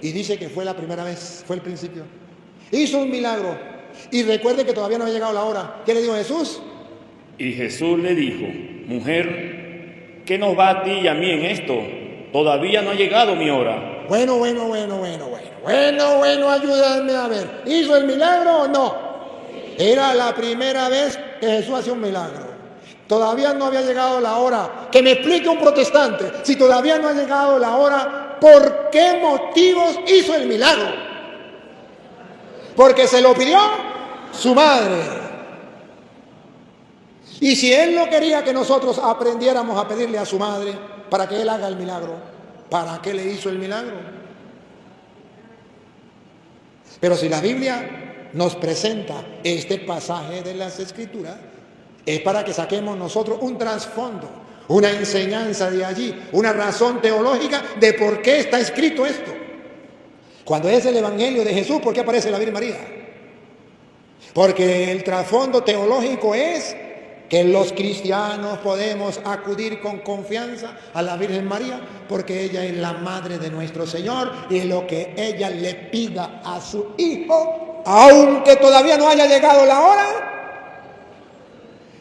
Y dice que fue la primera vez, fue el principio. Hizo un milagro. Y recuerde que todavía no había llegado la hora. ¿Qué le dijo Jesús? Y Jesús le dijo, mujer, ¿qué nos va a ti y a mí en esto? Todavía no ha llegado mi hora. Bueno, ayúdame a ver. ¿Hizo el milagro o no? Era la primera vez que Jesús hacía un milagro. Todavía no había llegado la hora. Que me explique un protestante, si todavía no ha llegado la hora, ¿por qué motivos hizo el milagro? Porque se lo pidió su madre. Y si él no quería que nosotros aprendiéramos a pedirle a su madre para que él haga el milagro, ¿para qué le hizo el milagro? Pero si la Biblia nos presenta este pasaje de las Escrituras, es para que saquemos nosotros un trasfondo, una enseñanza de allí, una razón teológica de por qué está escrito esto. Cuando es el Evangelio de Jesús, ¿por qué aparece la Virgen María? Porque el trasfondo teológico es que los cristianos podemos acudir con confianza a la Virgen María porque ella es la madre de nuestro Señor y lo que ella le pida a su Hijo, aunque todavía no haya llegado la hora,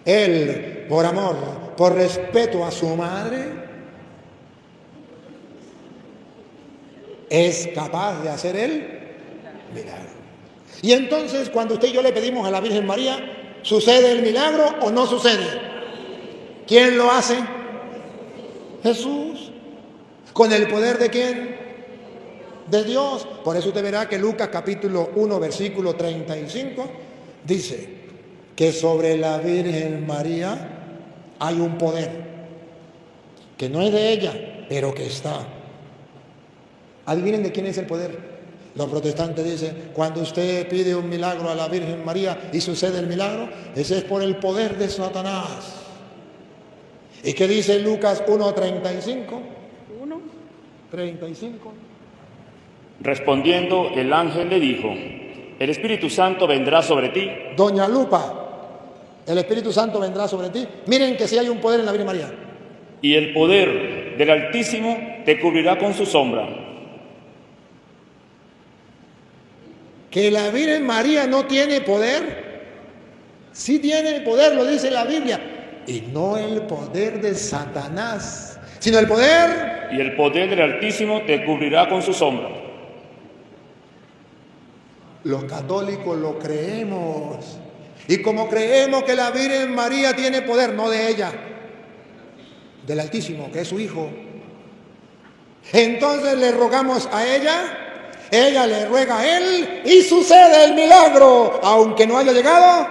Él, por amor, por respeto a su madre, es capaz de hacer el milagro. Y entonces, cuando usted y yo le pedimos a la Virgen María, ¿sucede el milagro o no sucede? ¿Quién lo hace? Jesús. ¿Con el poder de quién? De Dios. Por eso usted verá que Lucas capítulo 1, versículo 35, dice que sobre la Virgen María hay un poder que no es de ella, pero que está. Adivinen de quién es el poder. Los protestantes dicen, cuando usted pide un milagro a la Virgen María y sucede el milagro, ese es por el poder de Satanás. ¿Y qué dice Lucas 1:35? 1:35. Respondiendo, el ángel le dijo, el Espíritu Santo vendrá sobre ti. Doña Lupa, el Espíritu Santo vendrá sobre ti. Miren que sí hay un poder en la Virgen María. Y el poder del Altísimo te cubrirá con su sombra. Que la Virgen María no tiene poder. Sí tiene poder, lo dice la Biblia. Y no el poder de Satanás, sino el poder. Y el poder del Altísimo te cubrirá con su sombra. Los católicos lo creemos. Y como creemos que la Virgen María tiene poder, no de ella, del Altísimo, que es su Hijo, entonces le rogamos a ella le ruega a Él y sucede el milagro, aunque no haya llegado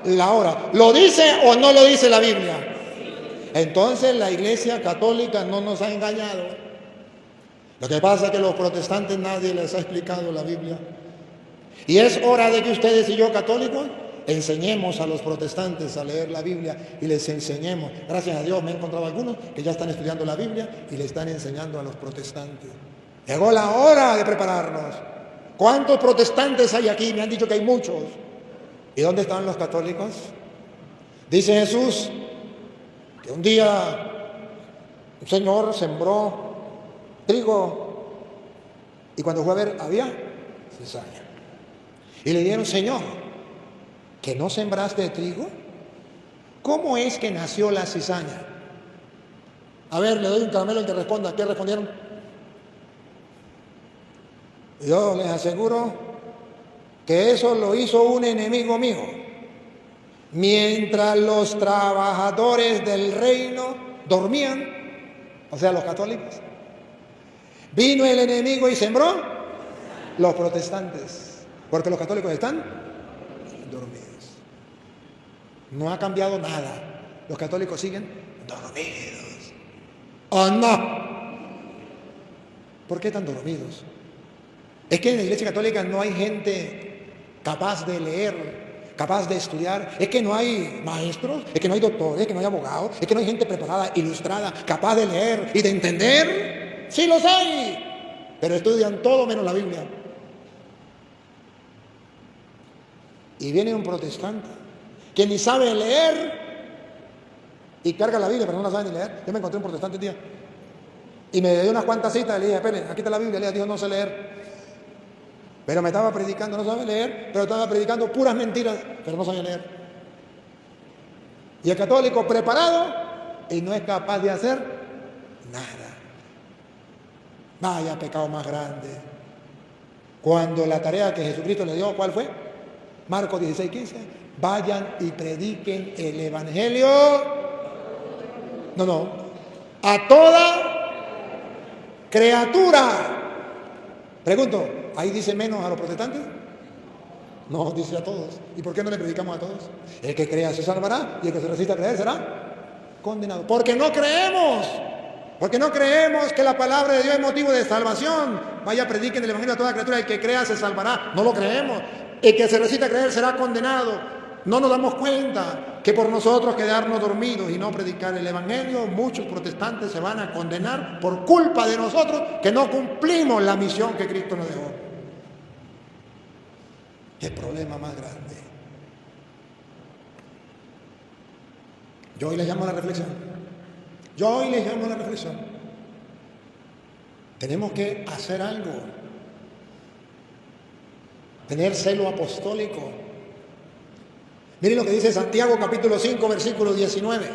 la hora. ¿Lo dice o no lo dice la Biblia? Entonces la Iglesia Católica no nos ha engañado. Lo que pasa es que los protestantes nadie les ha explicado la Biblia. Y es hora de que ustedes y yo, católicos, enseñemos a los protestantes a leer la Biblia y les enseñemos. Gracias a Dios me he encontrado algunos que ya están estudiando la Biblia y le están enseñando a los protestantes. Llegó la hora de prepararnos. ¿Cuántos protestantes hay aquí? Me han dicho que hay muchos. ¿Y dónde están los católicos? Dice Jesús que un día un señor sembró trigo y cuando fue a ver había cizaña. Y le dijeron, Señor, ¿que no sembraste trigo? ¿Cómo es que nació la cizaña? A ver, le doy un caramelo al que responda. ¿Qué respondieron? Yo les aseguro que eso lo hizo un enemigo mío. Mientras los trabajadores del reino dormían, o sea, los católicos, vino el enemigo y sembró los protestantes, porque los católicos están dormidos. No ha cambiado nada. Los católicos siguen dormidos. ¿O no? ¿Por qué están dormidos? Es que en la Iglesia Católica no hay gente capaz de leer, capaz de estudiar. Es que no hay maestros, es que no hay doctores, es que no hay abogados, es que no hay gente preparada, ilustrada, capaz de leer y de entender. Sí los hay, pero estudian todo menos la Biblia. Y viene un protestante que ni sabe leer y carga la Biblia, pero no la sabe ni leer. Yo me encontré un protestante un día y me dio unas cuantas citas y le dije, espere, aquí está la Biblia. Le dijo, no sé leer. Pero me estaba predicando, no sabe leer, pero estaba predicando puras mentiras, pero no sabe leer. Y el católico preparado y no es capaz de hacer nada. Vaya pecado más grande. Cuando la tarea que Jesucristo le dio, ¿cuál fue? Marcos 16:15. Vayan y prediquen el Evangelio. No. A toda criatura. Pregunto, ¿ahí dice menos a los protestantes? No, dice a todos. ¿Y por qué no le predicamos a todos? El que crea se salvará y el que se resista a creer será condenado. Porque no creemos. Porque no creemos que la palabra de Dios es motivo de salvación. Vaya, prediquen el Evangelio a toda criatura. El que crea se salvará. No lo creemos. El que se resista a creer será condenado. No nos damos cuenta que por nosotros quedarnos dormidos y no predicar el Evangelio, muchos protestantes se van a condenar por culpa de nosotros que no cumplimos la misión que Cristo nos dejó. ¡Qué problema más grande! Yo hoy les llamo a la reflexión. Tenemos que hacer algo. Tener celo apostólico. Miren lo que dice Santiago capítulo 5, versículo 19.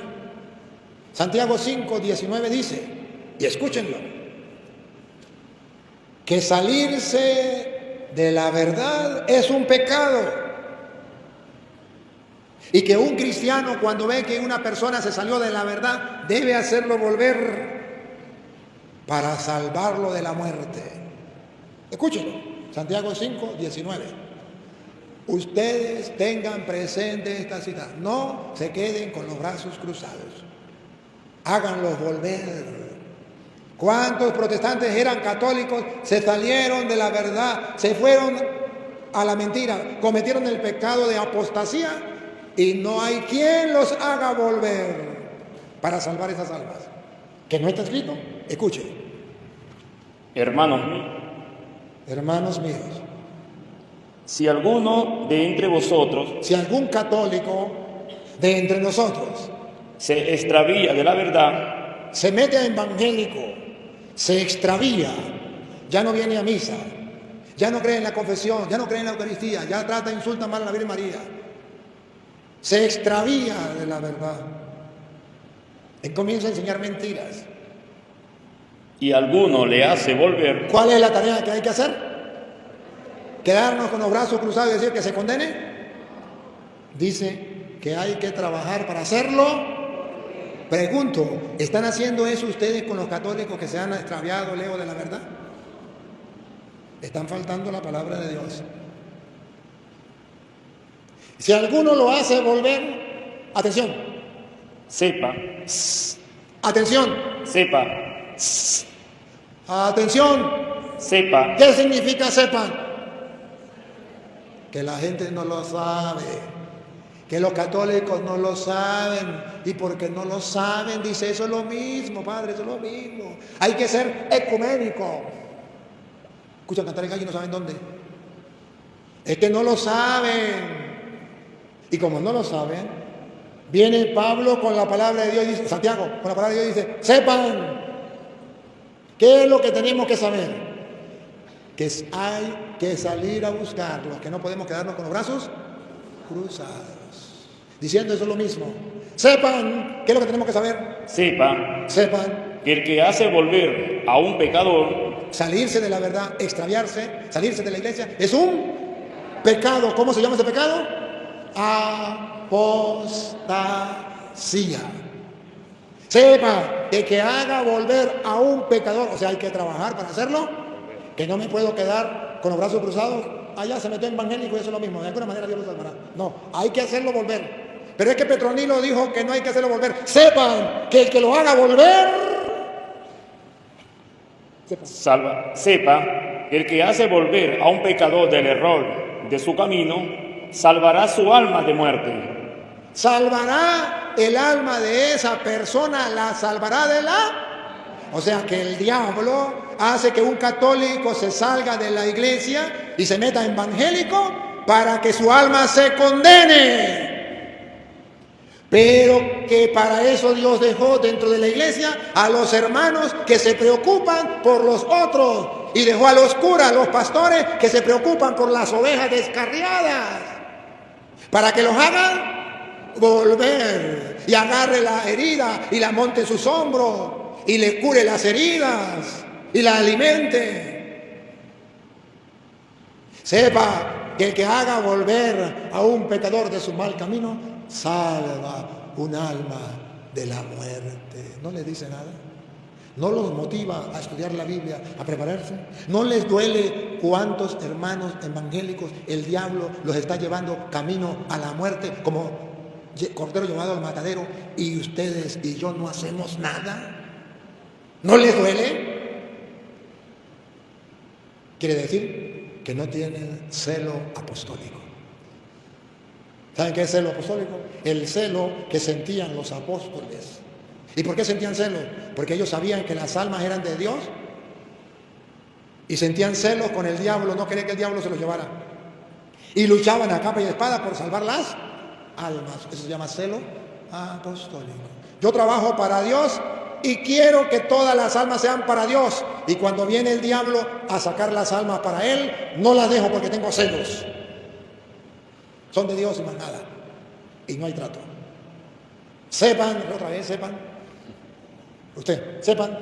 Santiago 5, 19 dice, y escúchenlo, que salirse de la verdad es un pecado. Y que un cristiano cuando ve que una persona se salió de la verdad, debe hacerlo volver para salvarlo de la muerte. Escúchenlo, Santiago 5, 19. Ustedes tengan presente esta cita. No se queden con los brazos cruzados. Háganlos volver. ¿Cuántos protestantes eran católicos? Se salieron de la verdad, se fueron a la mentira, cometieron el pecado de apostasía y no hay quien los haga volver para salvar esas almas. ¿Que no está escrito? Escuche. Hermanos míos, si alguno de entre vosotros Si algún católico de entre nosotros se extravía de la verdad, se mete a evangélico, se extravía, ya no viene a misa, ya no cree en la confesión, ya no cree en la Eucaristía, ya trata, insulta mal a la Virgen María, se extravía de la verdad, y comienza a enseñar mentiras. y alguno le hace volver, ¿Cuál es la tarea que hay que hacer? ¿Quedarnos con los brazos cruzados y decir que se condene? Dice que hay que trabajar para hacerlo. Pregunto, ¿están haciendo eso ustedes con los católicos que se han extraviado lejos de la verdad? Están faltando la palabra de Dios. Si alguno lo hace volver, atención, sepa, atención, atención. sepa, ¿Qué significa sepan? Que la gente no lo sabe, que los católicos no lo saben, y porque no lo saben, dice, eso es lo mismo, padre, eso es lo mismo. Hay que ser ecuménico. Escuchan cantar en calle y no saben dónde. Es que no lo saben. Y como no lo saben, viene Pablo con la palabra de Dios y dice, Santiago, con la palabra de Dios dice, sepan, ¿qué es lo que tenemos que saber? Que hay que salir a buscarlo, que no podemos quedarnos con los brazos cruzados. Diciendo eso es lo mismo. Sepan, ¿qué es lo que tenemos que saber? sepan Sepan, que el que hace volver a un pecador, salirse de la verdad, extraviarse, salirse de la iglesia, es un pecado. ¿Cómo se llama ese pecado? Apostasía. Sepa que haga volver a un pecador, o sea, hay que trabajar para hacerlo, que no me puedo quedar con los brazos cruzados. Allá se metió en evangélico y eso es lo mismo, de alguna manera Dios lo salvará. No, hay que hacerlo volver. Pero es que Petronilo dijo que no hay que hacerlo volver. Sepan que el que lo haga volver, sepa que el que hace volver a un pecador del error de su camino, salvará su alma de muerte. salvará el alma de esa persona, la salvará de la... O sea que el diablo hace que un católico se salga de la iglesia y se meta en evangélico para que su alma se condene. Pero que para eso Dios dejó dentro de la iglesia a los hermanos que se preocupan por los otros, y dejó a los curas, los pastores que se preocupan por las ovejas descarriadas, para que los hagan volver y agarre la herida y la monte en sus hombros y le cure las heridas y la alimente. Sepa que el que haga volver a un pecador de su mal camino salva un alma de la muerte. ¿No les dice nada? ¿No los motiva a estudiar la Biblia, a prepararse? ¿No les duele cuántos hermanos evangélicos el diablo los está llevando camino a la muerte como cordero llevado al matadero, y ustedes y yo no hacemos nada? ¿No les duele? Quiere decir que no tienen celo apostólico. ¿Saben qué es celo apostólico? El celo que sentían los apóstoles. ¿Y por qué sentían celo? Porque ellos sabían que las almas eran de Dios y sentían celos con el diablo, no querían que el diablo se los llevara. Y luchaban a capa y espada por salvar las almas. Eso se llama celo apostólico. Yo trabajo para Dios y quiero que todas las almas sean para Dios. Y cuando viene el diablo a sacar las almas para él, no las dejo porque tengo celos. Son de Dios y más nada. Y no hay trato. Sepan, otra vez, sepan. Usted, sepan.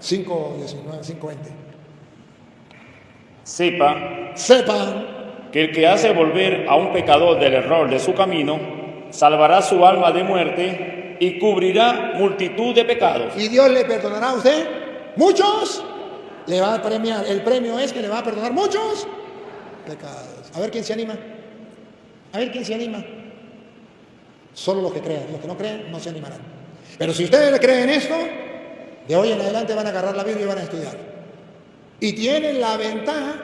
5:19, 5:20. Sepan que el que hace volver a un pecador del error de su camino, salvará su alma de muerte y cubrirá multitud de pecados. ¿Y Dios le perdonará a usted? ¿Muchos? Le va a premiar. El premio es que le va a perdonar muchos pecados. A ver quién se anima. A ver quién se anima. Solo los que crean. Los que no creen no se animarán. Pero si ustedes creen esto, de hoy en adelante van a agarrar la Biblia y van a estudiar. Y tienen la ventaja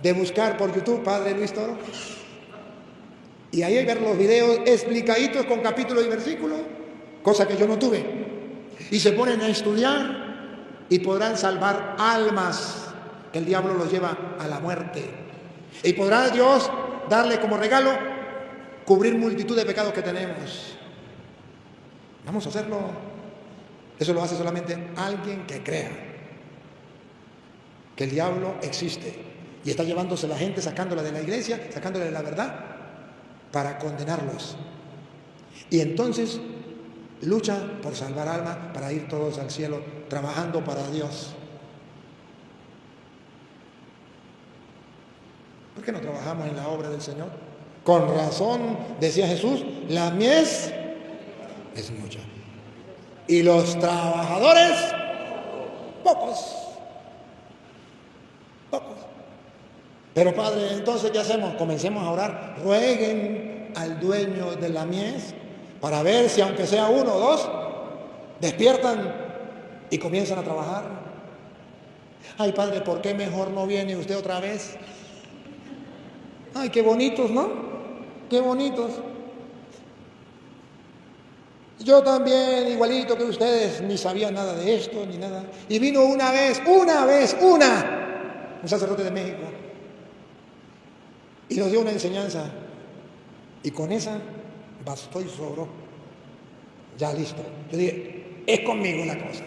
de buscar por YouTube Padre Luis Toro. Y ahí ver los videos explicaditos con capítulo y versículo, cosa que yo no tuve. Y se ponen a estudiar y podrán salvar almas que el diablo los lleva a la muerte. Y podrá Dios darle como regalo cubrir multitud de pecados que tenemos. Vamos a hacerlo. Eso lo hace solamente alguien que crea que el diablo existe y está llevándose a la gente, sacándola de la iglesia, sacándola de la verdad para condenarlos. Y entonces lucha por salvar almas, para ir todos al cielo, trabajando para Dios. ¿Por qué no trabajamos en la obra del Señor? Con razón, decía Jesús, la mies es mucha y los trabajadores pocos. Pero Padre, entonces ¿qué hacemos? Comencemos a orar, rueguen al dueño de la mies para ver si aunque sea uno o dos despiertan y comienzan a trabajar. Ay Padre, ¿por qué mejor no viene usted otra vez? Ay, qué bonitos, ¿no? Qué bonitos. Yo también, igualito que ustedes, ni sabía nada de esto, ni nada. Y vino un sacerdote de México, y nos dio una enseñanza. Y con esa bastó y sobró. Ya listo. Yo dije, es conmigo la cosa.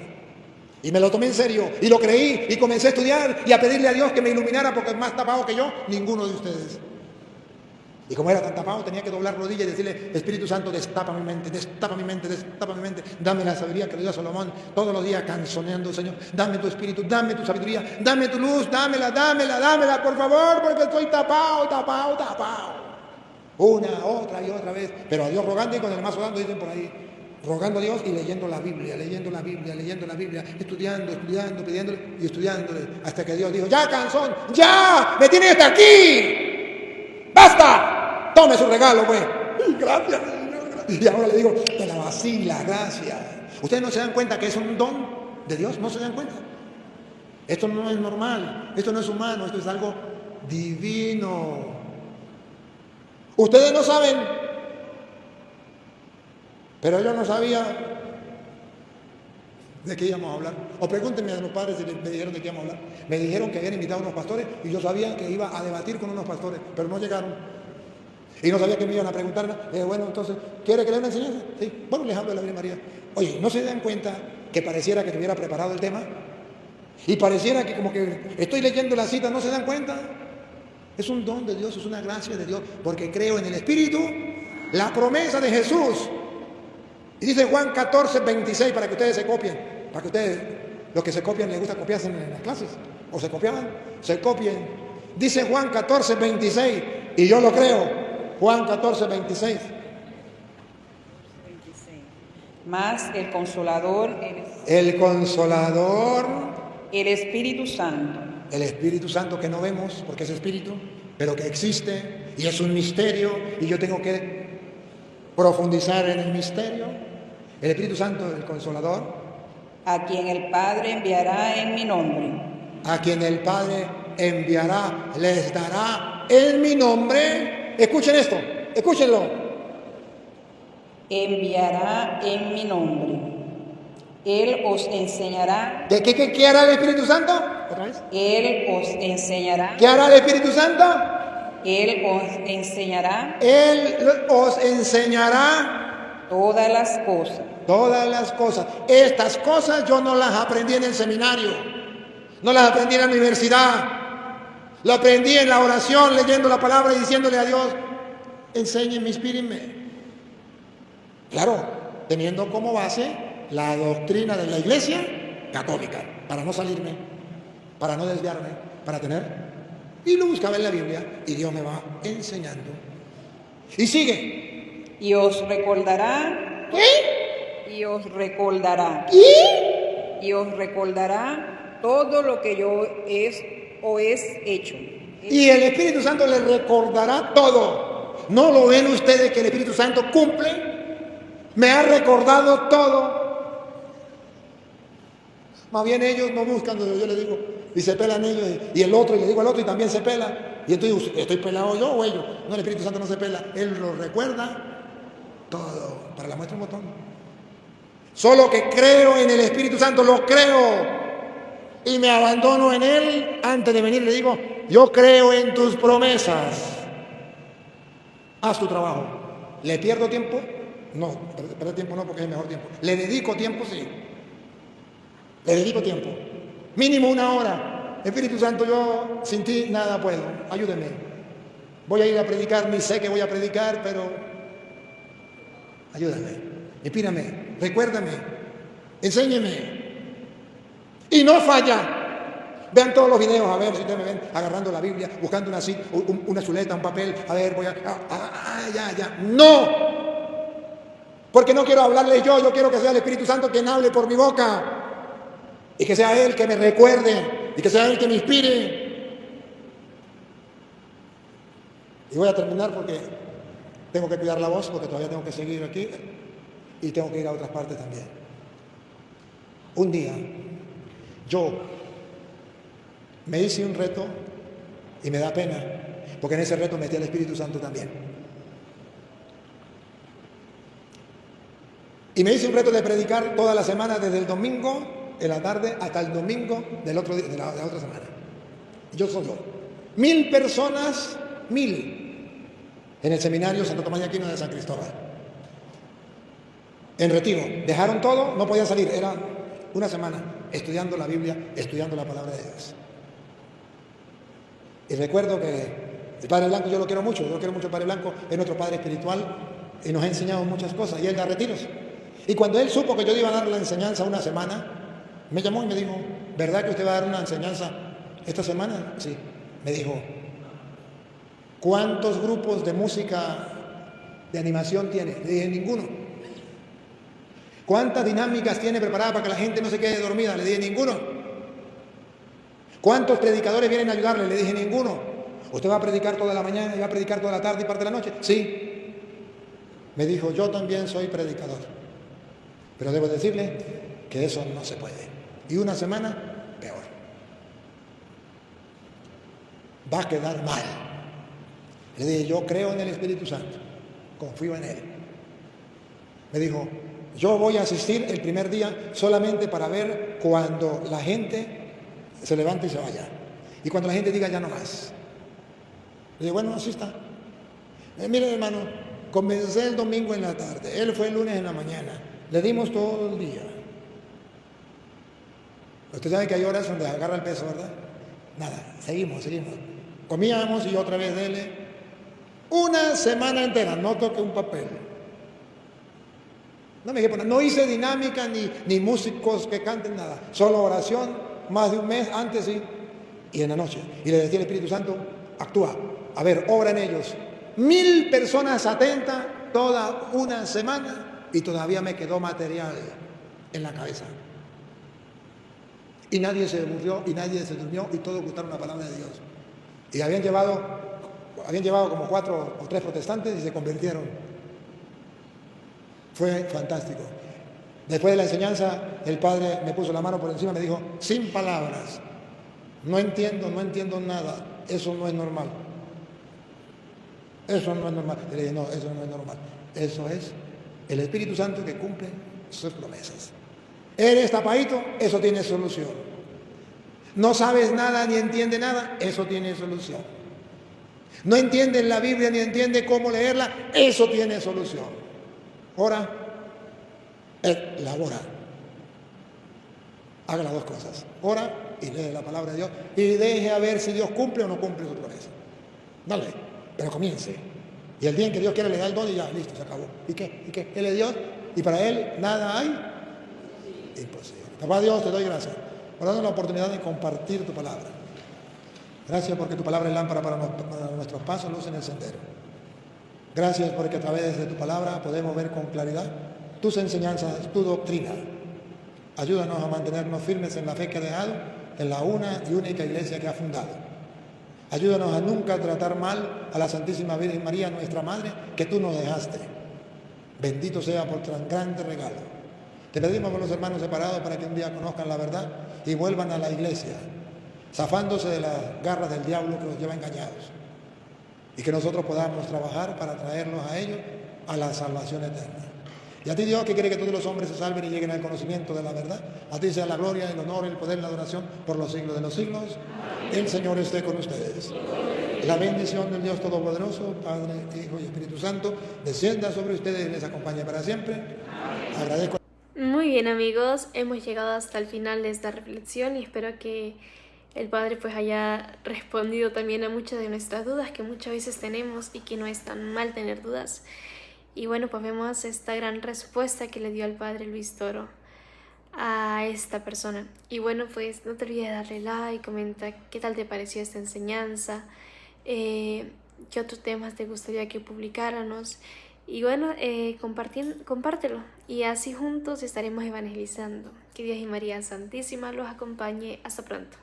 Y me lo tomé en serio, y lo creí, y comencé a estudiar, y a pedirle a Dios que me iluminara, porque es más tapado que yo, ninguno de ustedes. Y como era tan tapado, tenía que doblar rodillas y decirle, Espíritu Santo, destapa mi mente, destapa mi mente, destapa mi mente. Dame la sabiduría que le dio a Salomón todos los días canzoneando, Señor. Dame tu espíritu, dame tu sabiduría, dame tu luz, dámela, por favor, porque estoy tapado. Una, otra y otra vez. Pero a Dios rogando y con el mazo dando, dicen por ahí. Rogando a Dios y leyendo la Biblia, estudiando, pidiéndole y estudiándole. Hasta que Dios dijo, ya canzón, ya, me tienes hasta aquí. ¡Basta! Tome su regalo, pues. Gracias, Señor. Y ahora le digo, te la vacila, gracias. ¿Ustedes no se dan cuenta que es un don de Dios? ¿No se dan cuenta? Esto no es normal, esto no es humano, esto es algo divino. Ustedes no saben, pero yo no sabía de qué íbamos a hablar. O pregúntenme a los padres si me dijeron de qué íbamos a hablar. Me dijeron que habían invitado a unos pastores y yo sabía que iba a debatir con unos pastores, pero no llegaron. Y no sabía que me iban a preguntar. Bueno, entonces, ¿quiere que le dé una enseñanza? Sí. Bueno, les hablo de la Virgen María. Oye, ¿no se dan cuenta que pareciera que tuviera preparado el tema? Y pareciera que como que estoy leyendo la cita, ¿no se dan cuenta? Es un don de Dios, es una gracia de Dios, porque creo en el Espíritu, la promesa de Jesús. Y dice Juan 14, 26, para que ustedes se copien. Para que ustedes, los que se copian, les gusta copiarse en las clases, o se copiaban, se copien. Dice Juan 14, 26, y yo lo creo. Juan 14, 26. Más el Consolador, el Espíritu Santo. El Espíritu Santo que no vemos, porque es Espíritu, pero que existe, y es un misterio, y yo tengo que profundizar en el misterio. El Espíritu Santo, el Consolador, a quien el Padre enviará en mi nombre. A quien el Padre enviará, les dará en mi nombre. Escuchen esto, escúchenlo. Enviará en mi nombre. Él os enseñará. ¿Qué hará el Espíritu Santo? ¿Otra vez? Él os enseñará. ¿Qué hará el Espíritu Santo? Él os enseñará. Él os enseñará. Todas las cosas. Todas las cosas. Estas cosas yo no las aprendí en el seminario. No las aprendí en la universidad. Lo aprendí en la oración, leyendo la palabra y diciéndole a Dios, enséñenme, inspírenme. Claro, teniendo como base la doctrina de la Iglesia católica, para no salirme, para no desviarme, para tener. Y lo buscaba en la Biblia y Dios me va enseñando. Y sigue. Y os recordará. ¿Qué? Y os recordará. ¿Y? Y os recordará todo lo que yo os hecho. Y el Espíritu Santo les recordará todo. ¿No lo ven ustedes que el Espíritu Santo cumple? Me ha recordado todo. Más bien ellos no buscan donde yo les digo, y se pelan ellos, y el otro, y le digo al otro, y también se pela. Y entonces, ¿estoy pelado yo o ellos? No, el Espíritu Santo no se pela. Él lo recuerda todo. Para la muestra un botón. Solo que creo en el Espíritu Santo, lo creo. Y me abandono en Él. Antes de venir le digo, yo creo en tus promesas. Haz tu trabajo. ¿Le pierdo tiempo? No, perder tiempo no, porque es el mejor tiempo. ¿Le dedico tiempo? Sí. Le dedico tiempo. Mínimo 1 hora. Espíritu Santo, yo sin ti nada puedo. Ayúdeme. Voy a ir a predicar, ni sé que voy a predicar, pero ayúdame. Inspírame. Recuérdame. Enséñeme. Y no falla. Vean todos los videos, a ver si ustedes me ven agarrando la Biblia, buscando una chuleta, un papel. A ver, voy a... ya. ¡No! Porque no quiero hablarle yo quiero que sea el Espíritu Santo quien hable por mi boca. Y que sea Él que me recuerde. Y que sea Él que me inspire. Y voy a terminar porque tengo que cuidar la voz, porque todavía tengo que seguir aquí y tengo que ir a otras partes también. Un día, yo me hice un reto y me da pena, porque en ese reto metí al Espíritu Santo también. Y me hice un reto de predicar toda la semana, desde el domingo en la tarde hasta el domingo del otro día, de la otra semana. Yo solo. 1000 personas, 1000, en el seminario Santo Tomás de Aquino de San Cristóbal. En retiro. Dejaron todo, no podían salir. Era una semana estudiando la Biblia, estudiando la palabra de Dios. Y recuerdo que el Padre Blanco, yo lo quiero mucho al Padre Blanco, es nuestro Padre espiritual y nos ha enseñado muchas cosas, y él da retiros. Y cuando él supo que yo iba a dar la enseñanza una semana, me llamó y me dijo, ¿verdad que usted va a dar una enseñanza esta semana? Sí. Me dijo, ¿cuántos grupos de música de animación tiene? Le dije, ninguno. ¿Cuántas dinámicas tiene preparadas para que la gente no se quede dormida? Le dije, ninguno. ¿Cuántos predicadores vienen a ayudarle? Le dije, ninguno. ¿Usted va a predicar toda la mañana y va a predicar toda la tarde y parte de la noche? Sí. Me dijo, yo también soy predicador, pero debo decirle que eso no se puede. Y una semana, peor. Va a quedar mal. Le dije, yo creo en el Espíritu Santo, confío en Él. Me dijo, yo voy a asistir el primer día solamente para ver cuando la gente se levante y se vaya. Y cuando la gente diga ya no más. Le dije, bueno, así está. Mire, hermano, comencé el domingo en la tarde, él fue el lunes en la mañana, le dimos todo el día. Usted sabe que hay horas donde agarra el peso, ¿verdad? Nada, seguimos. Comíamos y otra vez dele. Una semana entera, no toqué un papel. No me dije, no hice dinámica ni músicos que canten nada. Solo oración, más de un mes antes y en la noche. Y le decía al Espíritu Santo, actúa, a ver, obra en ellos. 1000 personas atentas toda una semana y todavía me quedó material en la cabeza. Y nadie se aburrió y nadie se durmió y todos gustaron la palabra de Dios. Y habían llevado como 4 o 3 protestantes y se convirtieron. Fue fantástico. Después de la enseñanza, el padre me puso la mano por encima y me dijo, sin palabras, no entiendo nada, eso no es normal. Eso no es normal. Y le dije, no, eso no es normal. Eso es el Espíritu Santo que cumple sus promesas. Eres tapadito, eso tiene solución. No sabes nada ni entiendes nada, eso tiene solución. No entiendes la Biblia ni entiendes cómo leerla, eso tiene solución. Ora, labora. Haga las dos cosas. Ora y lee la palabra de Dios y deje a ver si Dios cumple o no cumple su promesa. Dale, pero comience. Y el día en que Dios quiere le da el don y ya, listo, se acabó. ¿Y qué? Él es Dios y para Él nada hay imposible. Papá Dios, te doy gracias por darnos la oportunidad de compartir tu palabra. Gracias porque tu palabra es lámpara para nuestros pasos, luz en el sendero. Gracias porque a través de tu palabra podemos ver con claridad tus enseñanzas, tu doctrina. Ayúdanos a mantenernos firmes en la fe que has dejado, en la una y única iglesia que has fundado. Ayúdanos a nunca tratar mal a la Santísima Virgen María, nuestra Madre, que tú nos dejaste. Bendito sea por tan grande regalo. Te pedimos por los hermanos separados para que un día conozcan la verdad y vuelvan a la iglesia, zafándose de las garras del diablo que los lleva engañados. Y que nosotros podamos trabajar para traerlos a ellos a la salvación eterna. Y a ti, Dios, que quiere que todos los hombres se salven y lleguen al conocimiento de la verdad, a ti sea la gloria, el honor, el poder, la adoración por los siglos de los siglos. El Señor esté con ustedes. La bendición del Dios Todopoderoso, Padre, Hijo y Espíritu Santo, descienda sobre ustedes y les acompañe para siempre. Agradezco. Muy bien, amigos, hemos llegado hasta el final de esta reflexión y espero que el Padre pues haya respondido también a muchas de nuestras dudas que muchas veces tenemos y que no es tan mal tener dudas. Y bueno, pues vemos esta gran respuesta que le dio al Padre Luis Toro a esta persona. Y bueno, pues no te olvides de darle like, comenta qué tal te pareció esta enseñanza, qué otros temas te gustaría que publicáramos. Y bueno, compártelo y así juntos estaremos evangelizando. Que Dios y María Santísima los acompañe. Hasta pronto.